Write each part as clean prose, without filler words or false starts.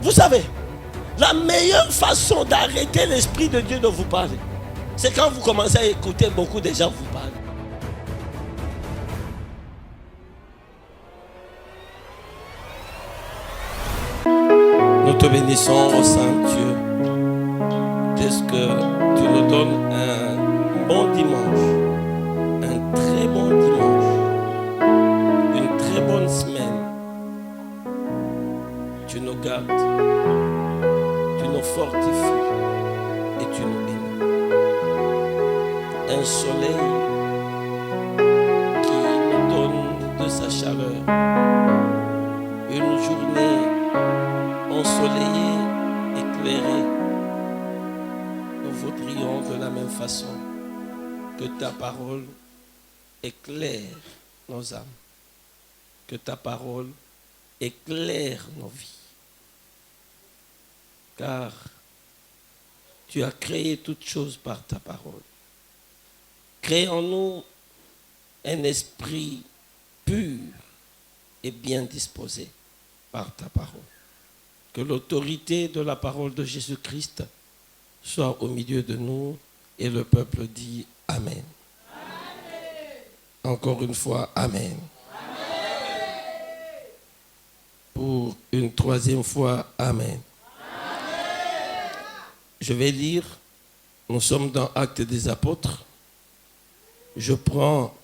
Vous savez, la meilleure façon d'arrêter l'Esprit de Dieu de vous parler, c'est quand vous commencez à écouter beaucoup de gens vous parler. Nous te bénissons, ô Saint-Dieu, que tu nous donnes un bon dimanche, un très bon dimanche, une très bonne semaine. Tu nous gardes, tu nous fortifies et tu nous bénis. Un soleil qui nous donne de sa chaleur, une journée ensoleillée, éclairée. Nous voudrions de la même façon que ta parole éclaire nos âmes, que ta parole éclaire nos vies. Car tu as créé toutes choses par ta parole. Crée en nous un esprit pur et bien disposé par ta parole. Que l'autorité de la parole de Jésus-Christ soit au milieu de nous et le peuple dit Amen. Amen. Encore une fois, Amen. Amen. Pour une troisième fois, Amen. Amen. Je vais lire, nous sommes dans Actes des Apôtres. Je prends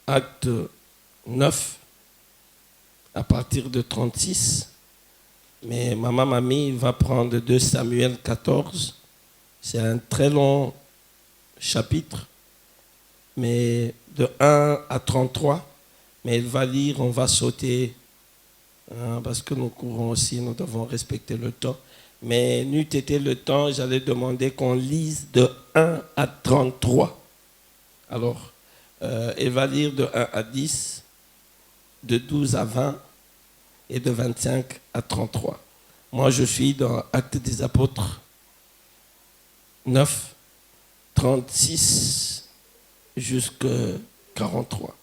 Acte 9 à partir de 36. Mais Maman Mamie va prendre 2 Samuel 14. C'est un très long chapitre, mais de 1 à 33. Mais elle va lire, on va sauter, parce que nous courons aussi, nous devons respecter le temps. Mais n'eût été le temps, j'allais demander qu'on lise de 1 à 33. Alors, elle va lire de 1 à 10, de 12 à 20, et de 25 à 33. Moi, je suis dans Actes des Apôtres 9, 36 jusqu'à 43.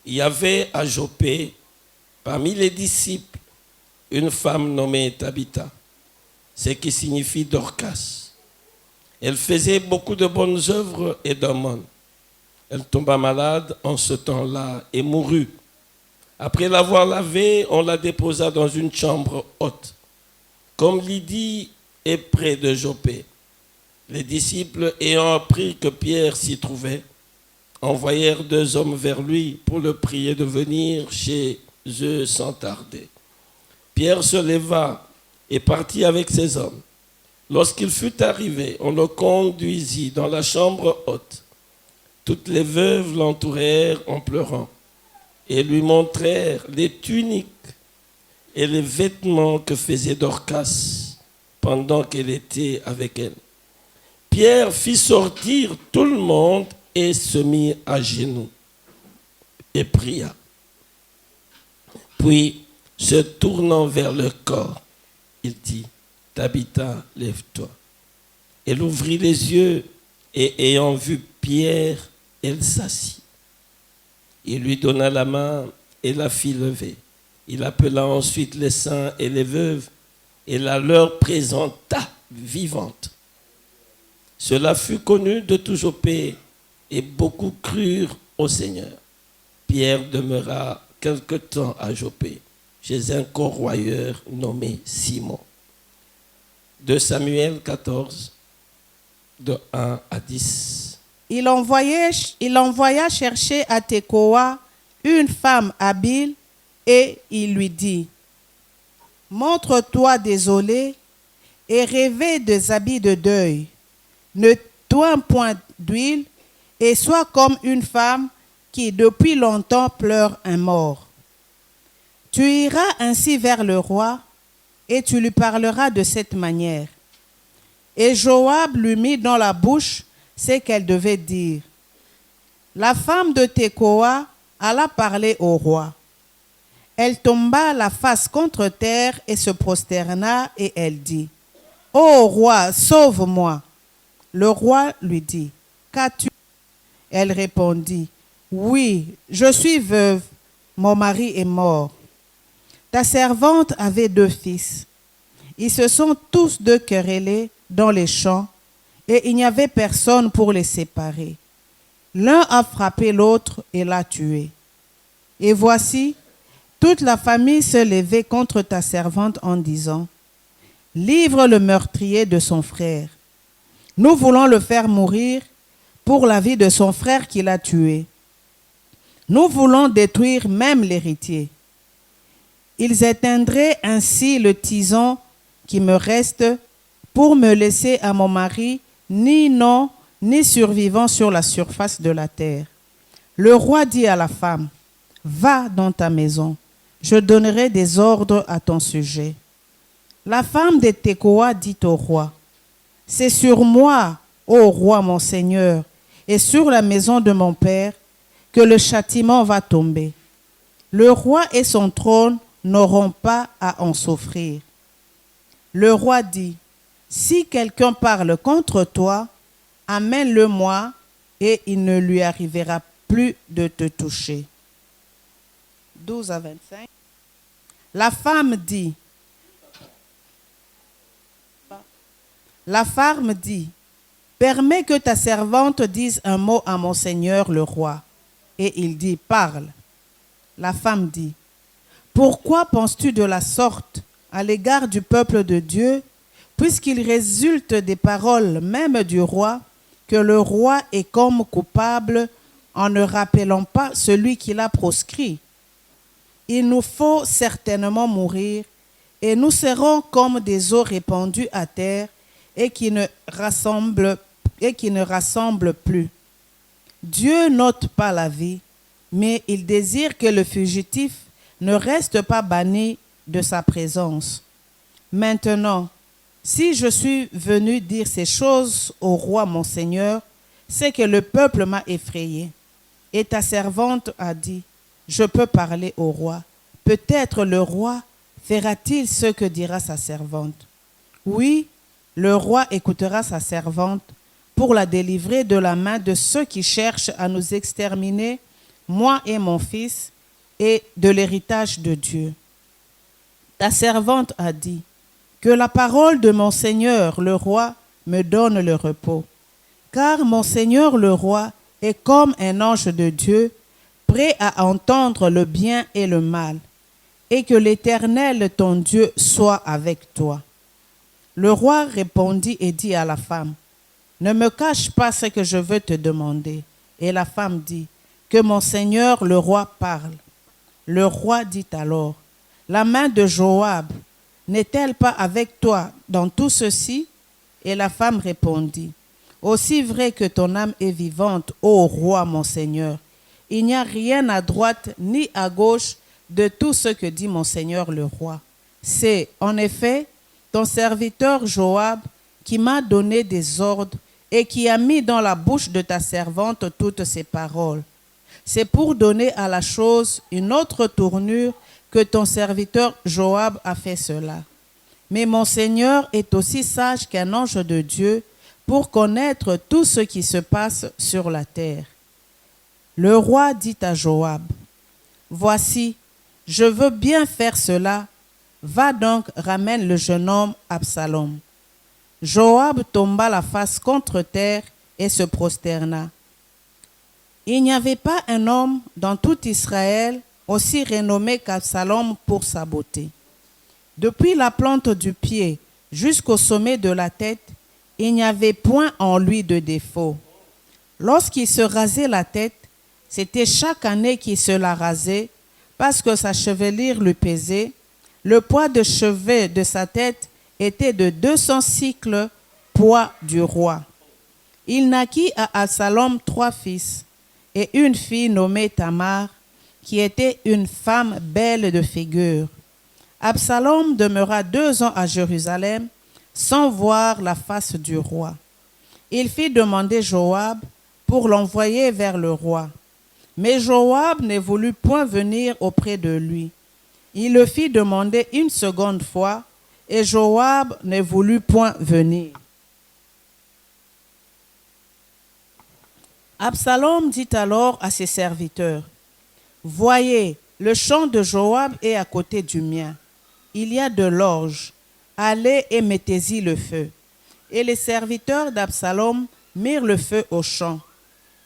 Il y avait à Joppé, parmi les disciples, une femme nommée Tabitha, ce qui signifie Dorcas. Elle faisait beaucoup de bonnes œuvres et d'aumônes. Elle tomba malade en ce temps-là et mourut. Après l'avoir lavée, on la déposa dans une chambre haute. Comme Lydie est près de Joppé, les disciples, ayant appris que Pierre s'y trouvait, envoyèrent 2 hommes vers lui pour le prier de venir chez eux sans tarder. Pierre se leva et partit avec ces hommes. Lorsqu'il fut arrivé, on le conduisit dans la chambre haute. Toutes les veuves l'entourèrent en pleurant et lui montrèrent les tuniques et les vêtements que faisait Dorcas pendant qu'elle était avec elle. Pierre fit sortir tout le monde et se mit à genoux et pria. Puis, se tournant vers le corps, il dit, « Tabitha, lève-toi. » Elle ouvrit les yeux et ayant vu Pierre, elle s'assit. Il lui donna la main et la fit lever. Il appela ensuite les saints et les veuves et la leur présenta vivante. Cela fut connu de tout Joppé et beaucoup crurent au Seigneur. Pierre demeura quelque temps à Joppé chez un corroyeur nommé Simon. 2 Samuel 14, de 1 à 10. Il envoya chercher à Tekoa une femme habile et il lui dit, « Montre-toi désolé et revêt des habits de deuil. Ne toins point d'huile et sois comme une femme qui depuis longtemps pleure un mort. Tu iras ainsi vers le roi et tu lui parleras de cette manière. » Et Joab lui mit dans la bouche ce qu'elle devait dire. La femme de Tekoa alla parler au roi. Elle tomba la face contre terre et se prosterna et elle dit, « Ô roi, sauve-moi. » Le roi lui dit, « Qu'as-tu » Elle répondit, « Oui, je suis veuve, mon mari est mort. » Ta servante avait 2 fils. Ils se sont tous deux querellés dans les champs, et il n'y avait personne pour les séparer. L'un a frappé l'autre et l'a tué. Et voici, toute la famille se levait contre ta servante en disant, « Livre le meurtrier de son frère. Nous voulons le faire mourir pour la vie de son frère qui l'a tué. Nous voulons détruire même l'héritier. Ils éteindraient ainsi le tison qui me reste pour me laisser à mon mari ni nom ni survivant sur la surface de la terre. » Le roi dit à la femme, « Va dans ta maison, je donnerai des ordres à ton sujet. » La femme de Tekoa dit au roi, « C'est sur moi, ô roi mon seigneur, et sur la maison de mon père, que le châtiment va tomber. Le roi et son trône n'auront pas à en souffrir. » Le roi dit, « Si quelqu'un parle contre toi, amène-le-moi et il ne lui arrivera plus de te toucher. » 12 à 25. La femme dit, « Permets que ta servante dise un mot à mon seigneur le roi. » Et il dit, « Parle. » La femme dit, « Pourquoi penses-tu de la sorte à l'égard du peuple de Dieu, puisqu'il résulte des paroles même du roi, que le roi est comme coupable en ne rappelant pas celui qui l'a proscrit? Il nous faut certainement mourir, et nous serons comme des eaux répandues à terre et qui ne rassemblent plus. Dieu n'ôte pas la vie, mais il désire que le fugitif ne reste pas banni de sa présence. Maintenant, si je suis venu dire ces choses au roi mon seigneur, c'est que le peuple m'a effrayé. Et ta servante a dit, je peux parler au roi. Peut-être le roi fera-t-il ce que dira sa servante. Oui, le roi écoutera sa servante pour la délivrer de la main de ceux qui cherchent à nous exterminer, moi et mon fils, et de l'héritage de Dieu. Ta servante a dit, que la parole de mon Seigneur le roi me donne le repos. Car mon Seigneur le roi est comme un ange de Dieu, prêt à entendre le bien et le mal, et que l'Éternel ton Dieu soit avec toi. Le roi répondit et dit à la femme, ne me cache pas ce que je veux te demander. Et la femme dit, que mon Seigneur le roi parle. Le roi dit alors, la main de Joab n'est-elle pas avec toi dans tout ceci? Et la femme répondit, aussi vrai que ton âme est vivante, ô roi mon Seigneur, il n'y a rien à droite ni à gauche de tout ce que dit mon Seigneur le roi. C'est en effet ton serviteur Joab qui m'a donné des ordres et qui a mis dans la bouche de ta servante toutes ces paroles. C'est pour donner à la chose une autre tournure que ton serviteur Joab a fait cela. Mais mon Seigneur est aussi sage qu'un ange de Dieu pour connaître tout ce qui se passe sur la terre. Le roi dit à Joab, voici, je veux bien faire cela. Va donc, ramène le jeune homme Absalom. Joab tomba la face contre terre et se prosterna. Il n'y avait pas un homme dans tout Israël aussi renommé qu'Absalom pour sa beauté. Depuis la plante du pied jusqu'au sommet de la tête, il n'y avait point en lui de défaut. Lorsqu'il se rasait la tête, c'était chaque année qu'il se la rasait parce que sa chevelure lui pesait. Le poids de cheveux de sa tête était de 200 cycles, poids du roi. Il naquit à Absalom 3 fils et une fille nommée Tamar, qui était une femme belle de figure. Absalom demeura 2 ans à Jérusalem sans voir la face du roi. Il fit demander Joab pour l'envoyer vers le roi. Mais Joab ne voulut point venir auprès de lui. Il le fit demander une seconde fois, et Joab ne voulut point venir. Absalom dit alors à ses serviteurs, « Voyez, Le champ de Joab est à côté du mien. Il y a de l'orge. Allez et mettez-y le feu. Et les serviteurs d'Absalom mirent le feu au champ.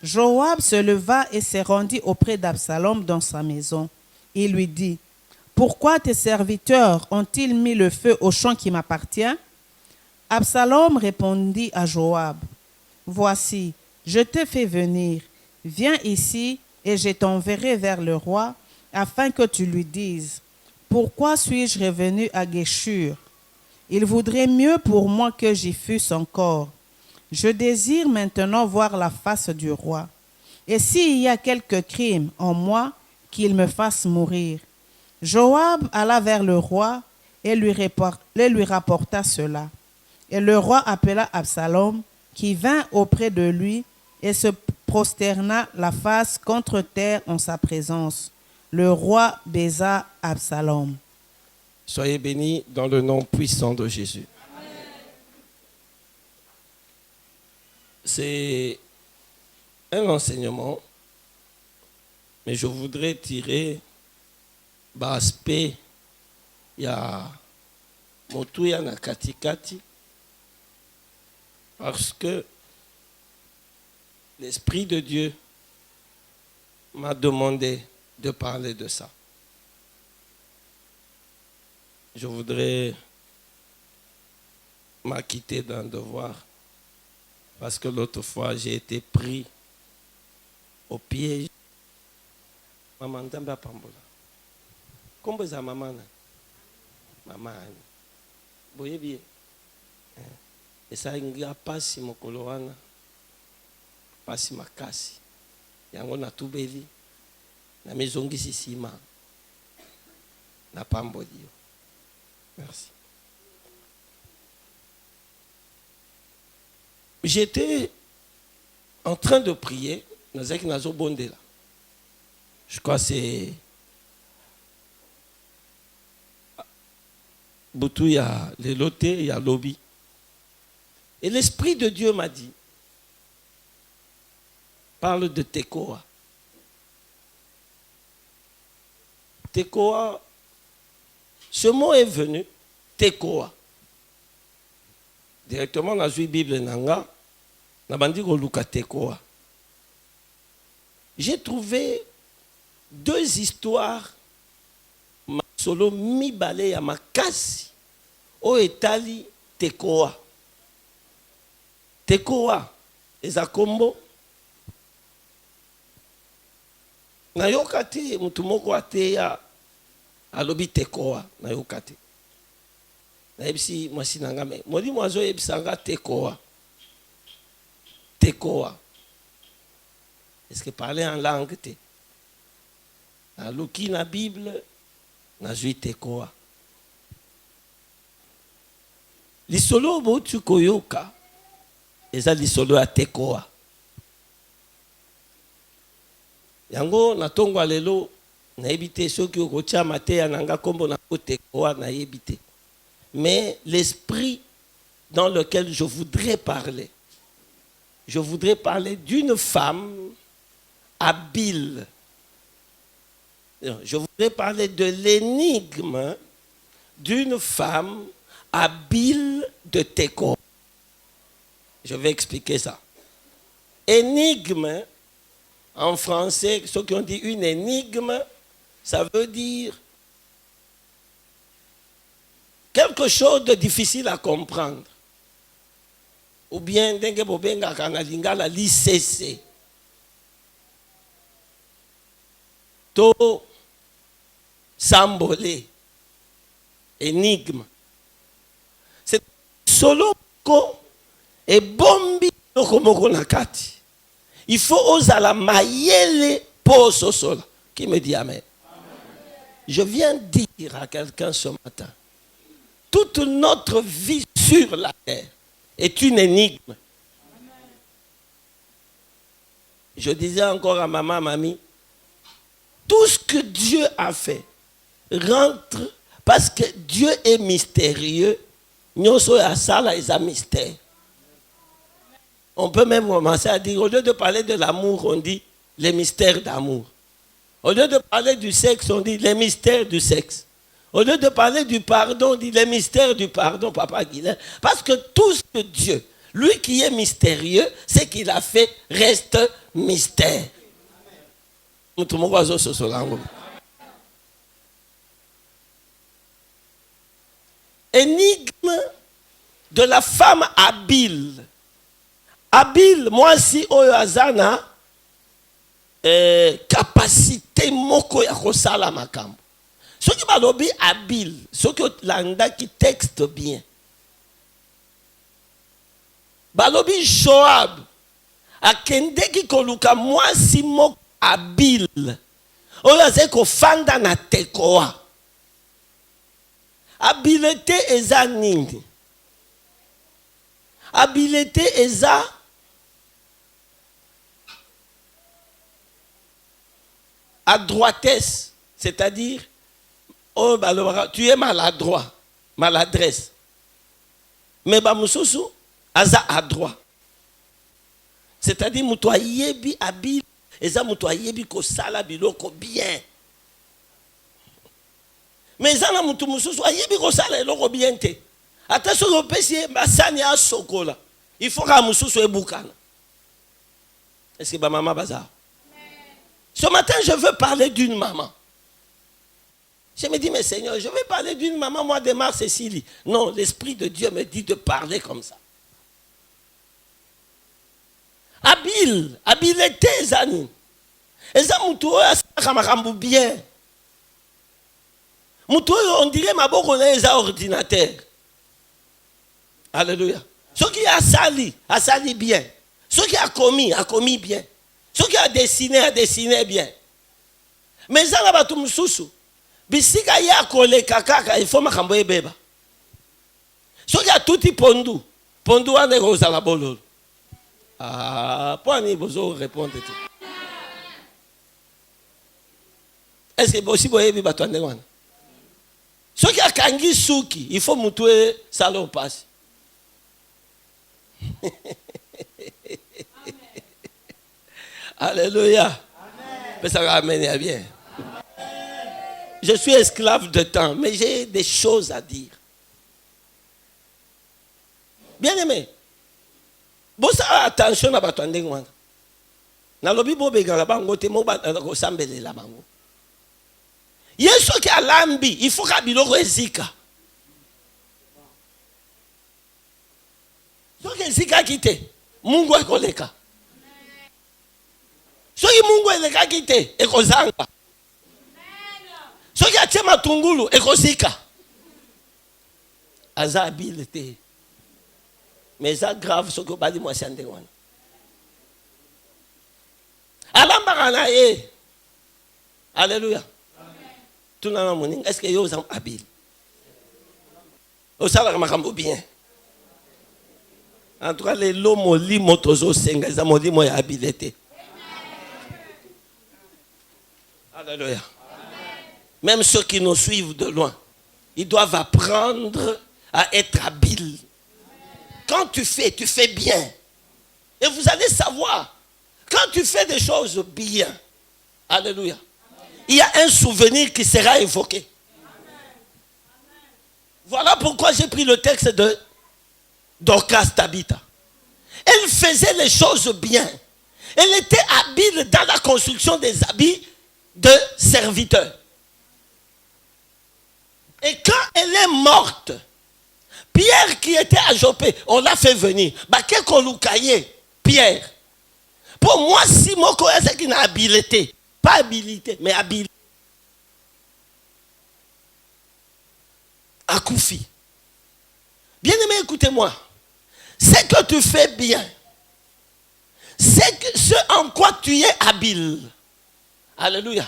Joab se leva et se rendit auprès d'Absalom dans sa maison. Il lui dit, « Pourquoi tes serviteurs ont-ils mis le feu au champ qui m'appartient » Absalom répondit à Joab, « Voici, je te fais venir. Viens ici et je t'enverrai vers le roi afin que tu lui dises, « Pourquoi suis-je revenu à Guéshur? Il vaudrait mieux pour moi que j'y fusse encore. Je désire maintenant voir la face du roi. Et s'il y a quelque crime en moi, qu'il me fasse mourir. » Joab alla vers le roi et lui rapporta cela. Et le roi appela Absalom, qui vint auprès de lui et se prosterna la face contre terre en sa présence. Le roi baisa Absalom. Soyez bénis dans le nom puissant de Jésus. C'est un enseignement, mais je voudrais tirer l'aspect, il y a Motuya na katikati, parce que l'Esprit de Dieu m'a demandé de parler de ça. Je voudrais m'acquitter d'un devoir. Parce que l'autre fois, j'ai été pris au piège. Maman, ndamba pambola. Kombo za maman. Maman. Boye bien. Et ça, il y a pas si mon coloana. Pas si ma casse. Yango na tout beli. Na maison qui sima. Na pamboli. Merci. J'étais en train de prier. Je crois que c'est Boutou, il y a les lotés, il y a lobby. Et l'Esprit de Dieu m'a dit, parle de Tekoa. Tekoa, ce mot est venu, Tekoa. Directement dans la Bible Nanga, Tekoa. J'ai trouvé deux histoires solo mibale ya makasi o etali Tekoa. Tekoa eza kombo nayoka te mutu moko ateya alobi Tekoa nayoka te nayebisi mwasi nanga me molimo azoyebisanga Tekoa. Tekoa. Est-ce que parler en langue te? Aluki na Bible nazwi Tekoa. Lisolo botu koyoka eza lisolo ya Tekoa. Yango natongo lelo nayebi te soki okotia mateya nanga kombo na Tekoa nayebi te. Mais l'esprit dans lequel je voudrais parler d'une femme habile. Je voudrais parler de l'énigme d'une femme habile de Tekoa. Je vais expliquer ça. Énigme, en français, ceux qui ont dit une énigme, ça veut dire quelque chose de difficile à comprendre. Ou bien, dengue bobenga kana lingala l'ICC. To sambolé. Énigme. C'est solo ko et bombi lokomoko nakati. Il faut osala mayele poso sola. Qui me dit amen? Je viens dire à quelqu'un ce matin, toute notre vie sur la terre est une énigme. Je disais encore à maman, mamie, tout ce que Dieu a fait rentre parce que Dieu est mystérieux. Nyoso ya sala est un mystère. On peut même commencer à dire, au lieu de parler de l'amour, on dit les mystères d'amour. Au lieu de parler du sexe, on dit les mystères du sexe. Au lieu de parler du pardon, on dit les mystères du pardon, Papa Guilain. Parce que tout ce que Dieu, lui qui est mystérieux, ce qu'il a fait reste mystère. Énigme de la femme habile. Habile, moi si oyo azana capacité moko ya kosala makambo. Ceux qui balobi habile, ceux qui landa qui texte bien. Balobi Joab akende ki koluka moi si moko habile. Oyo azeko fanda na tekoa. Habileté eza nini? Habileté eza adroitesse, c'est-à-dire oh, tu es maladroit, maladresse. Mais bamususu aza adroit. C'est-à-dire muto yebi habile, eza muto yebi ko sala biloko bien. Mais zana mutu mususu ayebi ko sala eloko bien te. Ata so opesi basani a sokola. Il faut que mususu ebukana. Est-ce que ba maman bazar? Ce matin, je veux parler d'une maman. Je me dis, mais Seigneur, je veux parler d'une maman, moi, de Mars Cécilie. Non, l'Esprit de Dieu me dit de parler comme ça. Habile, habileté, Zani. Et ça, moutou, bien. Moutou, on dirait, ma boque, on est un ordinateur. Alléluia. Ce qui a sali bien. Ce qui a commis bien. Ce qui a dessiné bien. Mais ça, là, tout mususu. Bisika ya kole kakaka, il faut makambo ebeba. Ce qui a tout pondu. Pondu ane rosa la bololo. Ah, pas ni bozo répondre. Est-ce que aussi boye bi batwande wana? Ce qui a kangi suki, il faut mutwe salon passe. Alléluia. Mais ça va amener bien. Je suis esclave de temps, mais j'ai des choses à dire. Bien aimé. Bon, ça attention à batwande wana. Na lobi bo begala bango te mo ba ko sambele la bango. Yesu ki alambi, il faut kabiloko ezika. Soki ezika kite, Mungu ekoleka. Soki Mungu eleka kite, ekozanga. Soki atie matungulu, ekozika. Aza habileté. Mais ça grave, soki obali mwasi ande wana. Alambaka na ye. Alléluia. Tout le monde, est-ce que yo sont habiles? Au salaire makambo bien. En tout cas, les lots moli motozo senga, ils ont dit moi habileté. Alléluia. Même ceux qui nous suivent de loin, ils doivent apprendre à être habiles. Quand tu fais bien. Et vous allez savoir, quand tu fais des choses bien, alléluia, il y a un souvenir qui sera évoqué. Voilà pourquoi j'ai pris le texte de Dorcas Tabitha. Elle faisait les choses bien. Elle était habile dans la construction des habits de serviteurs. Et quand elle est morte, Pierre qui était à Jopé, on l'a fait venir. Quel qu'on nous caillait, Pierre. Pour moi, si mon coeur c'est qu'il a habileté. Pas habilité, mais habileté. Akoufi. Bien-aimé, écoutez-moi. C'est que tu fais bien. C'est que ce en quoi tu es habile. Alléluia.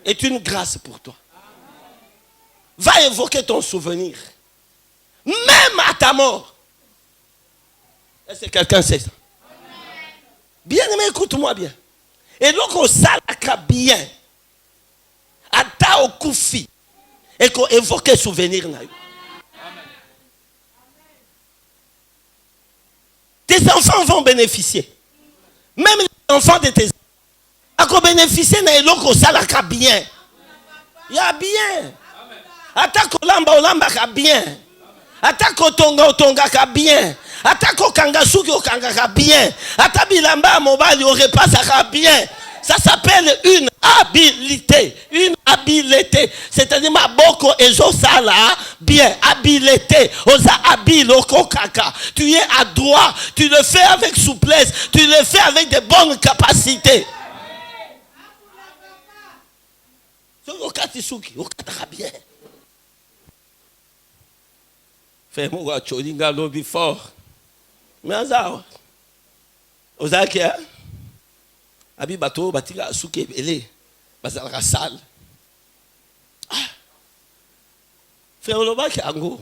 Est une grâce pour toi. Va évoquer ton souvenir. Même à ta mort. Est-ce que quelqu'un sait ça? Bien-aimé, écoute-moi bien. Et donc, on s'alaka bien. Ata au koufi. Et qu'on évoque souvenir. Tes enfants vont bénéficier. Même les enfants de tes enfants. ako bénéficier na eloko osalaka bien. Ya bien. Ata kolamba olambaka bien. Ata kotonga otongaka bien. Ata kokanga suki okangaka bien. Ata bilamba mobali orepasaka bien. Ça s'appelle une habilité. Une habileté. C'est-à-dire maboko ezosala bien. Habileté. Oza habile okokaka. Tu es adroit. Tu le fais avec souplesse. Tu le fais avec de bonnes capacités. Okati suki okataka bien. Fais-moi cholinga lobby fort. Mais azao. Ozaki hein? Abi bato batika suki ebele. Bazalaka sale. Ah. Frère olobaki ango.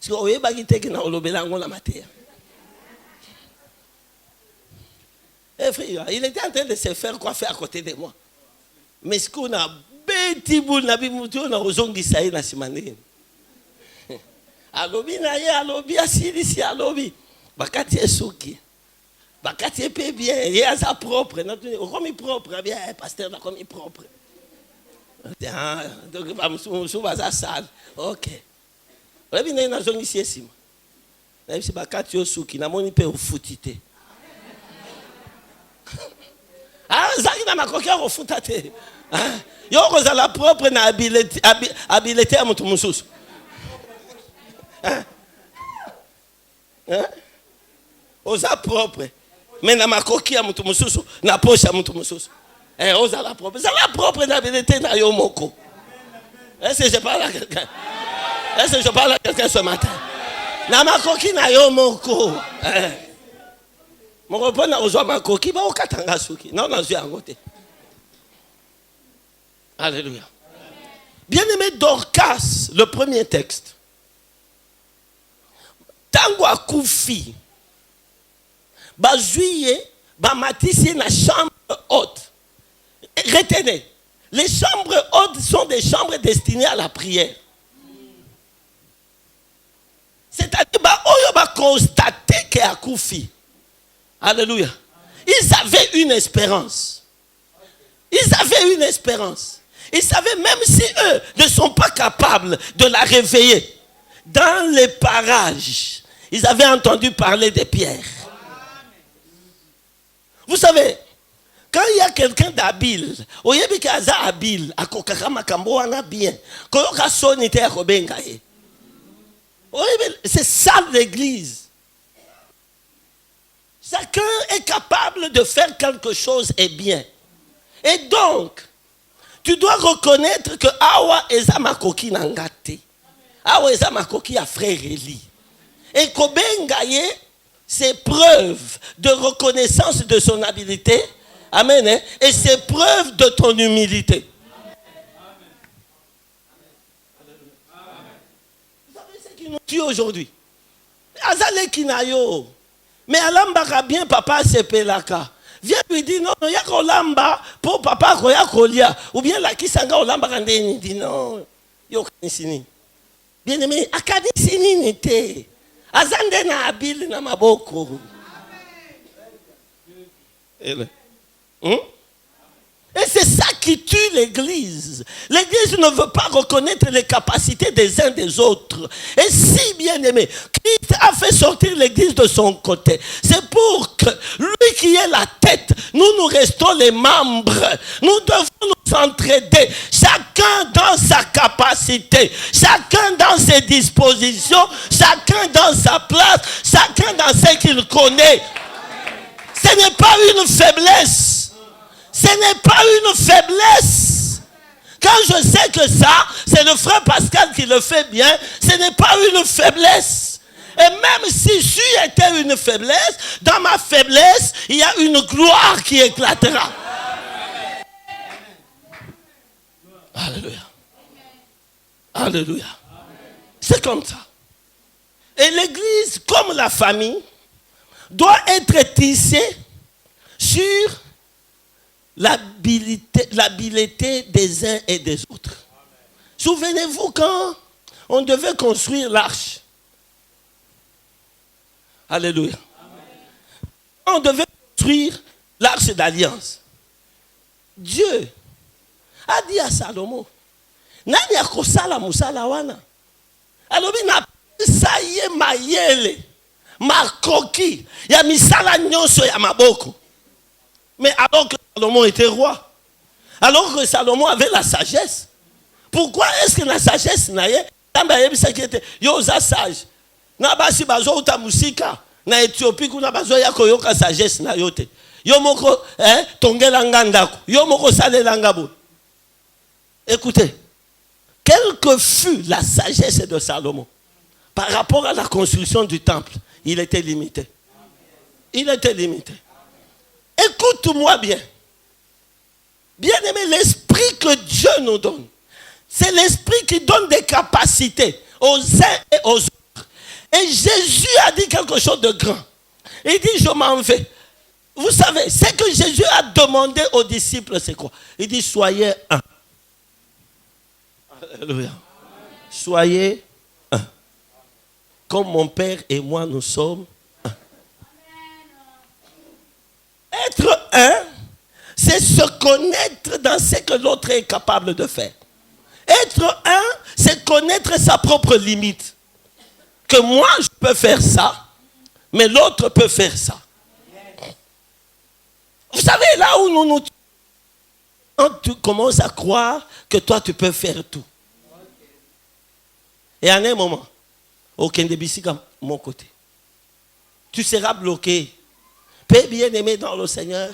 Si oyebaki teke na olobela ango na mater. Eh frère, il était en train de se faire coiffer à côté de moi. Mais ce qu'on a bêti boule na bimutu na ozongisa ye na simane. Alobi na ye alobi asilisi alobi. Bakati esuki. Bakati pe bien, ye aza propre. Comme propre, bien pasteur na comme propre. Donc ba musu baza sale. OK. Alobi na ye na zongisi esima. Na bisi bakati osuki na moni pe ofutite. Ah, zaki na makoki ya kofuta te. Yo kozala propre na habileté ya mutu mususu. Oza propre. Mais na makoki ya mutu mususu, na poche ya mutu mususu. Oza la propre. Ça la propre na habileté na yo moko. Est-ce que je parle à quelqu'un? Est-ce que je parle à quelqu'un ce matin? Na makoki na yo moko. Mon repos na ozwa makoki ba okatanga suki. Non, non, je yango te. Alléluia. Bien-aimé Dorcas, le premier texte. Tango akufi. Ba juillet, ba matisi na chambre haute. Retenez, les chambres hautes sont des chambres destinées à la prière. C'est-à-dire ba oyo ba constater que akufi. Alléluia. Ils avaient une espérance. Ils avaient une espérance. Ils savaient même si eux ne sont pas capables de la réveiller. Dans les parages, ils avaient entendu parler des pierres. Vous savez, quand il y a quelqu'un d'habile, c'est ça l'église. Chacun est capable de faire quelque chose et bien. Et donc, tu dois reconnaître que Awa Ezamakoki Nangate. Awa Ezamakoki a frère Eli. Et Kobengaye, c'est preuve de reconnaissance de son habilité. Amen. Hein? Et c'est preuve de ton humilité. Vous savez ce qui nous tue aujourd'hui? Azale Kinayo. Mais alambaka bien papa sepelaka. Viens lui dire non, il y a kolamba pour papa koya kolia. Ou bien la kisanga olamba kandeni dit non. Yo kanisini. Bien aimé, akanisini nete. Azande na habile na maboko. Et c'est ça qui tue l'église. L'église ne veut pas reconnaître les capacités des uns des autres. Et si, bien aimé, Christ a fait sortir l'église de son côté, c'est pour que lui qui est la tête, nous restons les membres. Nous devons nous entraider, chacun dans sa capacité, chacun dans ses dispositions, chacun dans sa place, chacun dans ce qu'il connaît. Ce n'est pas une faiblesse. Ce n'est pas une faiblesse. Quand je sais que ça, c'est le frère Pascal qui le fait bien, ce n'est pas une faiblesse. Et même si c'eût été une faiblesse, dans ma faiblesse, il y a une gloire qui éclatera. Alléluia. Alléluia. C'est comme ça. Et l'église, comme la famille, doit être tissée sur l'habileté des uns et des autres. Souvenez-vous quand on devait construire l'arche. Alléluia. On devait construire l'arche d'alliance. Dieu a dit à Salomon, nani akosala musala wana? Alobi na saye mayele, makoki, ya misala nyonso ya maboko. Mais alors que Salomon était roi, alors que Salomon avait la sagesse, pourquoi est-ce que la sagesse n'a pas yo za sage? Na basi bazo uta musika na Éthiopie kuna bazo ya koyoka sagesse na yote. Yo moko tongela ngandako, yo moko salela ngabo. Écoutez, quelle que fut la sagesse de Salomon par rapport à la construction du temple, il était limité. Il était limité. Écoute-moi bien. Bien-aimé, l'esprit que Dieu nous donne, c'est l'esprit qui donne des capacités aux uns et aux autres. Et Jésus a dit quelque chose de grand. Il dit, je m'en vais. Vous savez, ce que Jésus a demandé aux disciples, c'est quoi? Il dit, soyez un. Alléluia. Soyez un. Comme mon Père et moi, nous sommes un. Être un, c'est se connaître dans ce que l'autre est capable de faire. Être un, c'est connaître sa propre limite. Que moi, je peux faire ça, mais l'autre peut faire ça. Vous savez, là où nous quand tu commences à croire que toi, tu peux faire tout. Et à un moment, aucun de à mon côté, tu seras bloqué. Paix bien-aimé dans le Seigneur,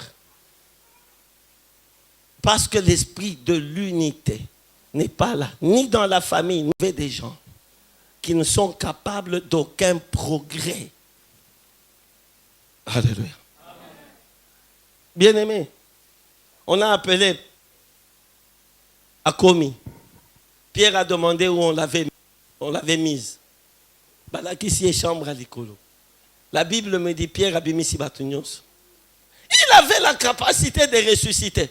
parce que l'esprit de l'unité n'est pas là, ni dans la famille, ni avec des gens qui ne sont capables d'aucun progrès. Alléluia. Bien-aimé, on a appelé à Komi. Pierre a demandé où on l'avait mise. Balaki si chambre à l'écolo. La Bible me dit Pierre a bimisi batunios. Il avait la capacité de ressusciter.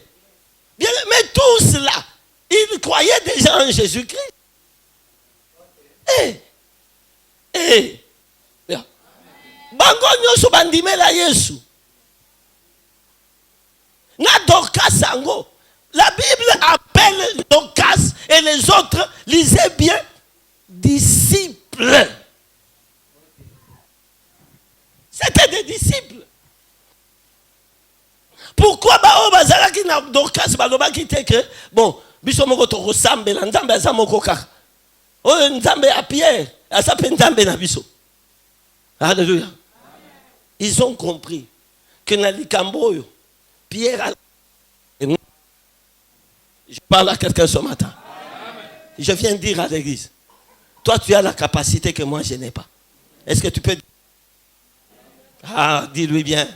Bien, mais tout cela, il croyait déjà en Jésus-Christ. Bango nyoso bandime la Yesu. Na Dorcas sango. La Bible appelle Dorcas et les autres, lisez bien, disciples. C'était des disciples. Pourquoi bao bazalaki na Dorcas baloba ki te que bon, biso moko to ressemble nzambe aza moko kaka. Oyo nzambe a Pierre, asa pe nzambe na biso. Alléluia. Ils ont compris que na likambo oyo Pierre a... Je parle à quelqu'un ce matin. Je viens dire à l'église, toi tu as la capacité que moi je n'ai pas. Est-ce que tu peux... Ah, dis-lui bien.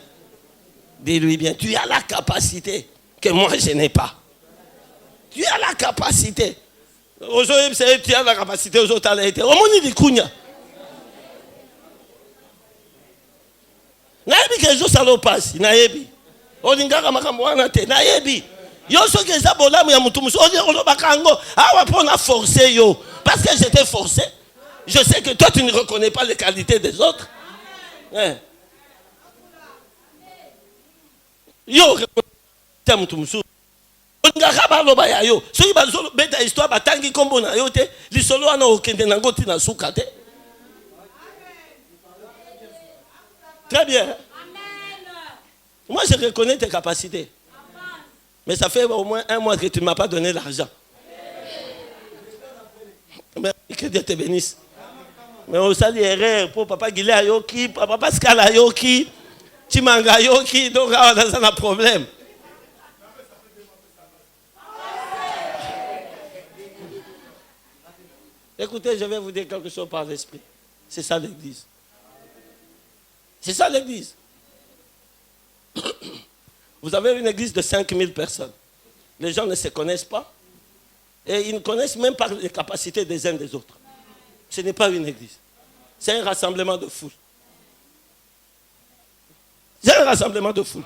Dis-lui bien, tu as la capacité que moi je n'ai pas. Tu as la capacité. Aujourd'hui, tu as la capacité, aujourd'hui, tu as la capacité. Au monde, il y a nayebi que je salo passe, nayebi. Olingaka makambo wana te, nayebi. Yo so que ça bolamu ya mutu muso, on bakango, awa pona forcer yo parce que j'étais forcé. Je sais que toi tu ne reconnais pas les qualités des autres. Hein? Yo ta mutu muso. Olingaka ba loba ya yo. So ki bazo beta histoire batangi kombo na yo te, lisolo ana okende na ngoti na suka te. Très bien. Amen. Moi, je reconnais tes capacités. Amen. Mais ça fait au moins 1 mois que tu ne m'as pas donné l'argent. Mais que Dieu te bénisse. Mais on s'est dit erreur pour papa Guilé Ayoki, papa Pascal Ayoki, Chimanga Ayoki, donc on a un problème. Écoutez, je vais vous dire quelque chose par l'esprit. C'est ça l'église. C'est ça l'église. Vous avez une église de 5000 personnes. Les gens ne se connaissent pas. Et ils ne connaissent même pas les capacités des uns des autres. Ce n'est pas une église. C'est un rassemblement de foule. C'est un rassemblement de foule.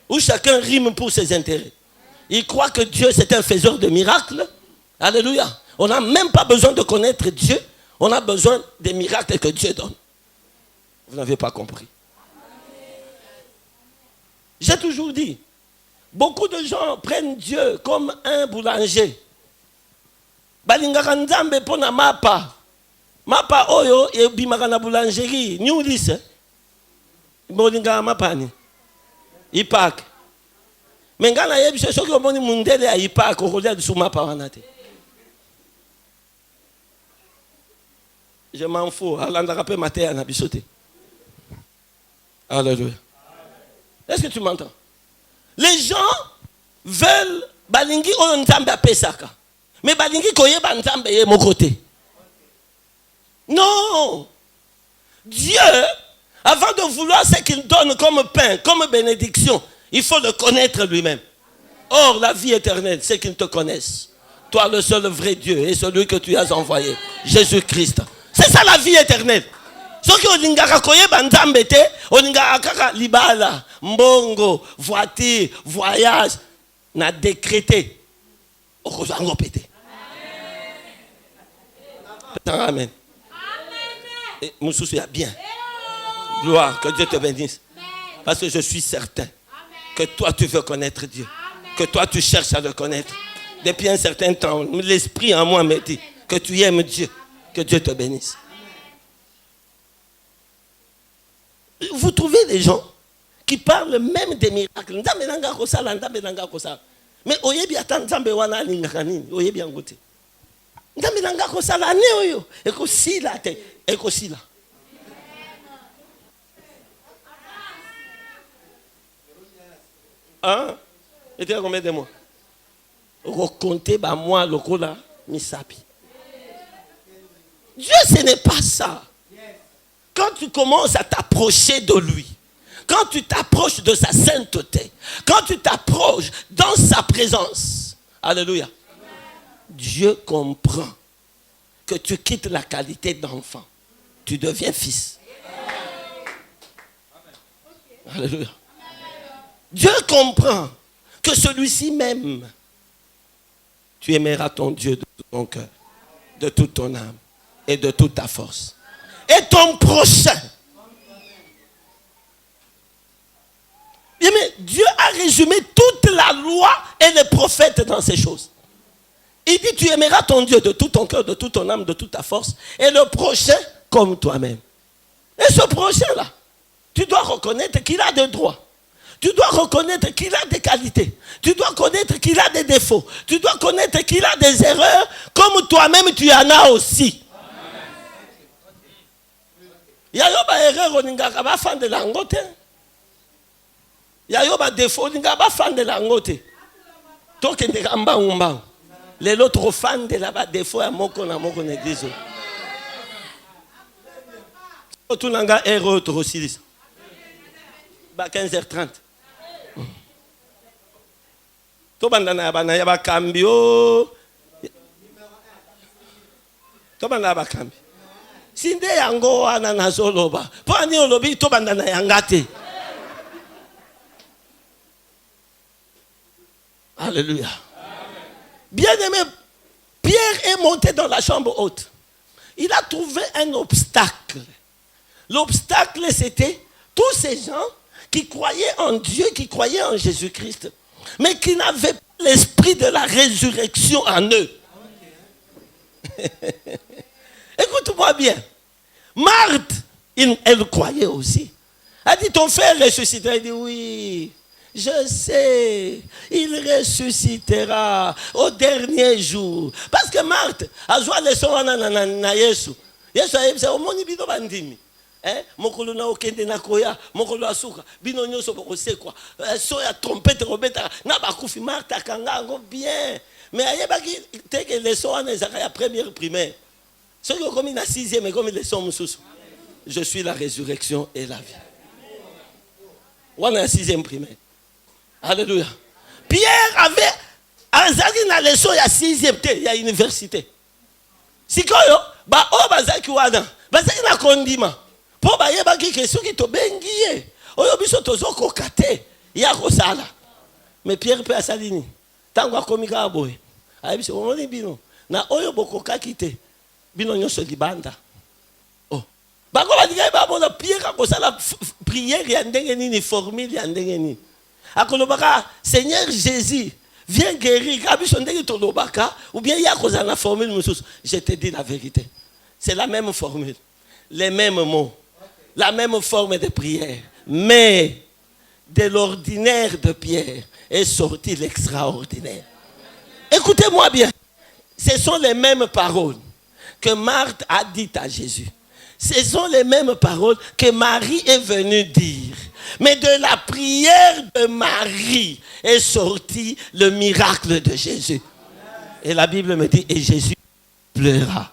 Où chacun rime pour ses intérêts. Il croit que Dieu c'est un faiseur de miracles. Alléluia. On n'a même pas besoin de connaître Dieu. On a besoin des miracles que Dieu donne. Vous n'avez pas compris. J'ai toujours dit, Beaucoup de gens prennent Dieu comme un boulanger. Balingaka nzambe pona mapa. Mapa oyo ebimaka na boulangerie. New lise. Bolingaka mapa ni. Ipak. Mengana yebise soki omoni mundele ya ipak okolia disu mapa wana te. Je m'en fous. Alandaka pe matea na biso te. Alléluia. Est-ce que tu m'entends? Les gens veulent balingi oyo nzambe apesaka. Mais balingi koyeba nzambe ye moko te. Non. Dieu, avant de vouloir ce qu'il donne comme pain, comme bénédiction, il faut le connaître lui-même. Or, la vie éternelle, c'est qu'ils te connaissent. Toi, le seul vrai Dieu et celui que tu as envoyé, Jésus-Christ. C'est ça la vie éternelle. Soki olingaka koyeba nzambe te, olingaka kaka libala, mbongo, voiture, voyage, na décrété. Okozango pété. Amen. Et Moussou, il y a bien. Gloire, que Dieu te bénisse. Parce que je suis certain que toi tu veux connaître Dieu. Que toi tu cherches à le connaître. Depuis un certain temps, l'esprit en moi me dit que tu aimes Dieu. Que Dieu te bénisse. Vous trouvez des gens qui parlent même des miracles. Mais oyebi ata nzambe wana alingaka nini? Oyebi yango te. Nzambe nanga kosala ne oyo ekosila te, ekosila. Hein? Et tu as combien de mois? Recompter ba moi lokola misapi. Dieu, ce n'est pas ça. Quand tu commences à t'approcher de lui, quand tu t'approches de sa sainteté, quand tu t'approches dans sa présence, alléluia, Dieu comprend que tu quittes la qualité d'enfant. Tu deviens fils. Alléluia. Dieu comprend que celui-ci même, tu aimeras ton Dieu de tout ton cœur, de toute ton âme et de toute ta force. Et ton prochain. Mais Dieu a résumé toute la loi et les prophètes dans ces choses. Il dit, tu aimeras ton Dieu de tout ton cœur, de toute ton âme, de toute ta force, et le prochain comme toi-même. Et ce prochain-là, tu dois reconnaître qu'il a des droits. Tu dois reconnaître qu'il a des qualités. Tu dois connaître qu'il a des défauts. Tu dois connaître qu'il a des erreurs, comme toi-même tu en as aussi. Il y a des erreurs au Ningaka, ba fan de l'angote. Il y a des défauts au Ningaka, ba fan de l'angote. Toi qui es en bas, les autres fans de là-bas, défauts à mon église. Tout le monde est autre aussi. 15h30. To bandana bana ya bakambio. To bandana bakambi. Sinde yango wana nazoloba. Po ani olobi to bandana yangate. Alléluia. Bien-aimé, Pierre est monté dans la chambre haute. Il a trouvé un obstacle. L'obstacle, c'était tous ces gens qui croyaient en Dieu, qui croyaient en Jésus-Christ, mais qui n'avaient pas l'esprit de la résurrection en eux. Écoute-moi bien. Marthe, elle croyait aussi. Elle a dit, ton frère ressuscitera. Elle dit, oui, je sais, il ressuscitera au dernier jour. Parce que Marthe a joué les sons na Yesu. Yesu a dit, au monde bido bandimi. Mokolo na okende na koya, mokolo asuka, bino nyoso bokosekwa. So ya trompette robeta na bakufi Marthe akanga ngo bien. Mais ayebaki teke les sons na ezaka ya première primaire. Ce qui comme na 6e et comme les sons mususu. Je suis la résurrection et la vie. On a 6e primaire. Alléluia. Pierre avait azaki na leçon ya 6e te ya université. Sikoyo ba o bazaki wana, bazaki na kondima. Po ba yebaki ke soki to bengi ye. Oyo biso tozoko kate ya kosala. Mais Pierre pe asalini. Tango akomika aboye. Ayebiso omoni bino na oyo bokokaki te. Bino nyonso libanda. Oh. Bako ba diga ba bona Pierre akosala prière ya ndenge nini, formule ya ndenge nini. akolobaka Seigneur Jésus viens guérir ou bien il y a cause la formule. Je te dis la vérité, c'est la même formule, les mêmes mots, la même forme de prière, mais de l'ordinaire de Pierre est sorti l'extraordinaire. Écoutez-moi bien, ce sont les mêmes paroles que Marthe a dites à Jésus. Ce sont les mêmes paroles que Marie est venue dire. Mais de la prière de Marie est sorti le miracle de Jésus. Et la Bible me dit, et Jésus pleura.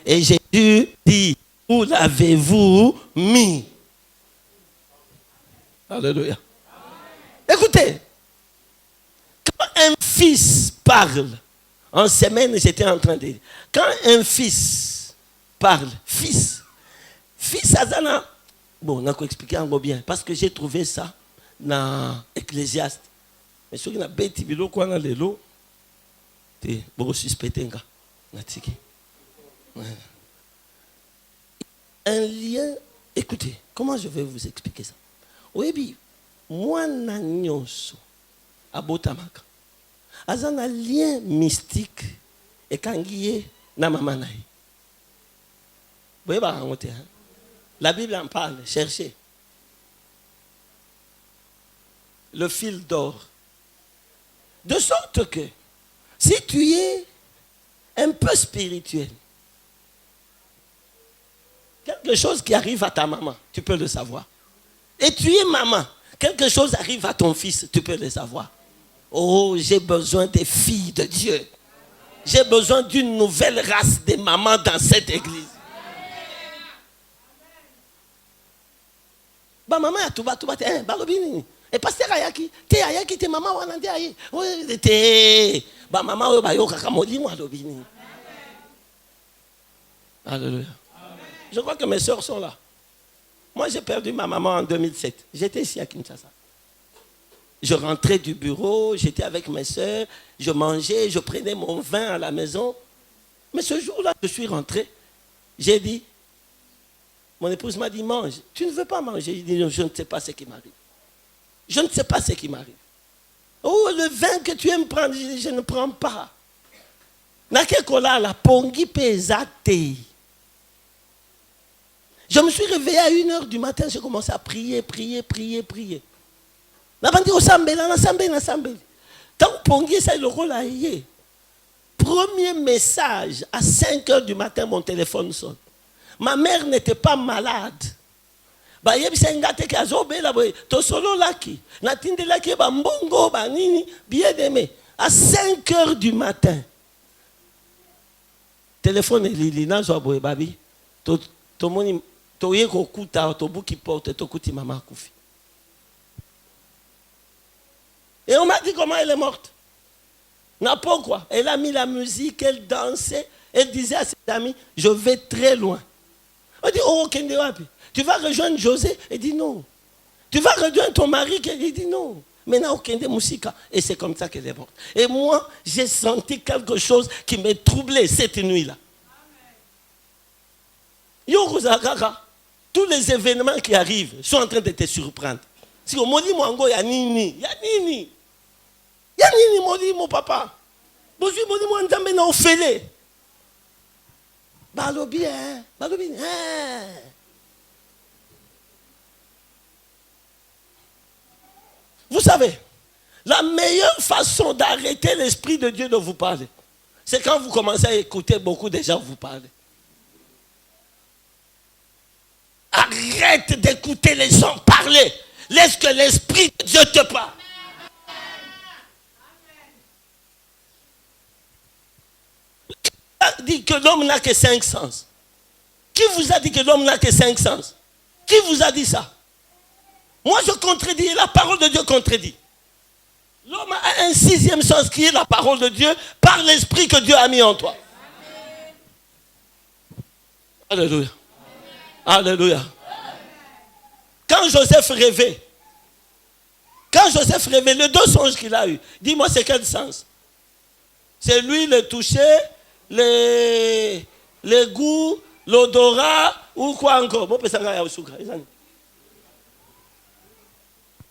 Et Jésus dit, où l'avez-vous mis? Alléluia. Écoutez, quand un fils parle, en semaine j'étais en train de dire, quand un fils parle, fils Azana, bon, on a expliqué encore bien, parce que j'ai trouvé ça dans Ecclésiaste. Mais ceux qui n'ont pas été bilo quoi dans les lots, c'est beaucoup suspecté. Un lien, écoutez, comment je vais vous expliquer ça? Oui, moi, Nanyonso, à Botamaka, Azan un lien mystique et kangiye na mamanaï. Vous voyez, la Bible en parle, cherchez. Le fil d'or. De sorte que, si tu es un peu spirituel, quelque chose qui arrive à ta maman, tu peux le savoir. Et tu es maman, quelque chose arrive à ton fils, tu peux le savoir. Oh, j'ai besoin des filles de Dieu. J'ai besoin d'une nouvelle race de mamans dans cette église. Bah maman a tout bas, balobini. Et pasteur ayaki, te maman wanande aye. Oui, te. Bah maman o ba yo kakamodi mo alobini. Alléluia. Je crois que mes soeurs sont là. Moi, j'ai perdu ma maman en 2007. J'étais ici à Kinshasa. Je rentrais du bureau, j'étais avec mes soeurs, je mangeais, je prenais mon vin à la maison. Mais ce jour-là, je suis rentré, j'ai dit, mon épouse m'a dit, mange. Tu ne veux pas manger? J'ai dit, non, je ne sais pas ce qui m'arrive. Je ne sais pas ce qui m'arrive. Oh, le vin que tu aimes prendre, je ne prends pas. Nakekola, la pongi pesate. Je me suis réveillé à 1h du matin, j'ai commencé à prier. Tant pongi, ça le rôle à y. Premier message, à 5h du matin, mon téléphone sonne. Ma mère n'était pas malade. À 5h du matin, téléphone est lilina, babi. Et on m'a dit comment elle est morte. N'a pas quoi. Elle a mis la musique, elle dansait, elle disait à ses amis, je vais très loin. On dit, oh, Kendewapi, tu vas rejoindre José? Elle dit non. Tu vas rejoindre ton mari? Elle dit non. Maintenant, Kende Moussika. Et c'est comme ça qu'elle est morte. Et moi, j'ai senti quelque chose qui me troublait cette nuit-là. Yorozakaka, tous les événements qui arrivent sont en train de te surprendre. Si on m'a dit, il y a nini. Il y a nini. Il y a nini, mon papa. Bonjour, mon Dieu, mais non, fais-le. Balobi, hein. Vous savez, la meilleure façon d'arrêter l'Esprit de Dieu de vous parler, c'est quand vous commencez à écouter beaucoup de gens vous parler. Arrête d'écouter les gens parler. Laisse que l'Esprit de Dieu te parle. Qui a dit que l'homme n'a que 5 sens? Qui vous a dit que l'homme n'a que 5 sens? Qui vous a dit ça? Moi je contredis, la parole de Dieu contredit. L'homme a un 6e sens qui est la parole de Dieu par l'Esprit que Dieu a mis en toi. Alléluia. Alléluia. Quand Joseph rêvait, les 2 songes qu'il a eus, dis-moi c'est quel sens? C'est lui le toucher, le goût, l'odorat ou quoi encore?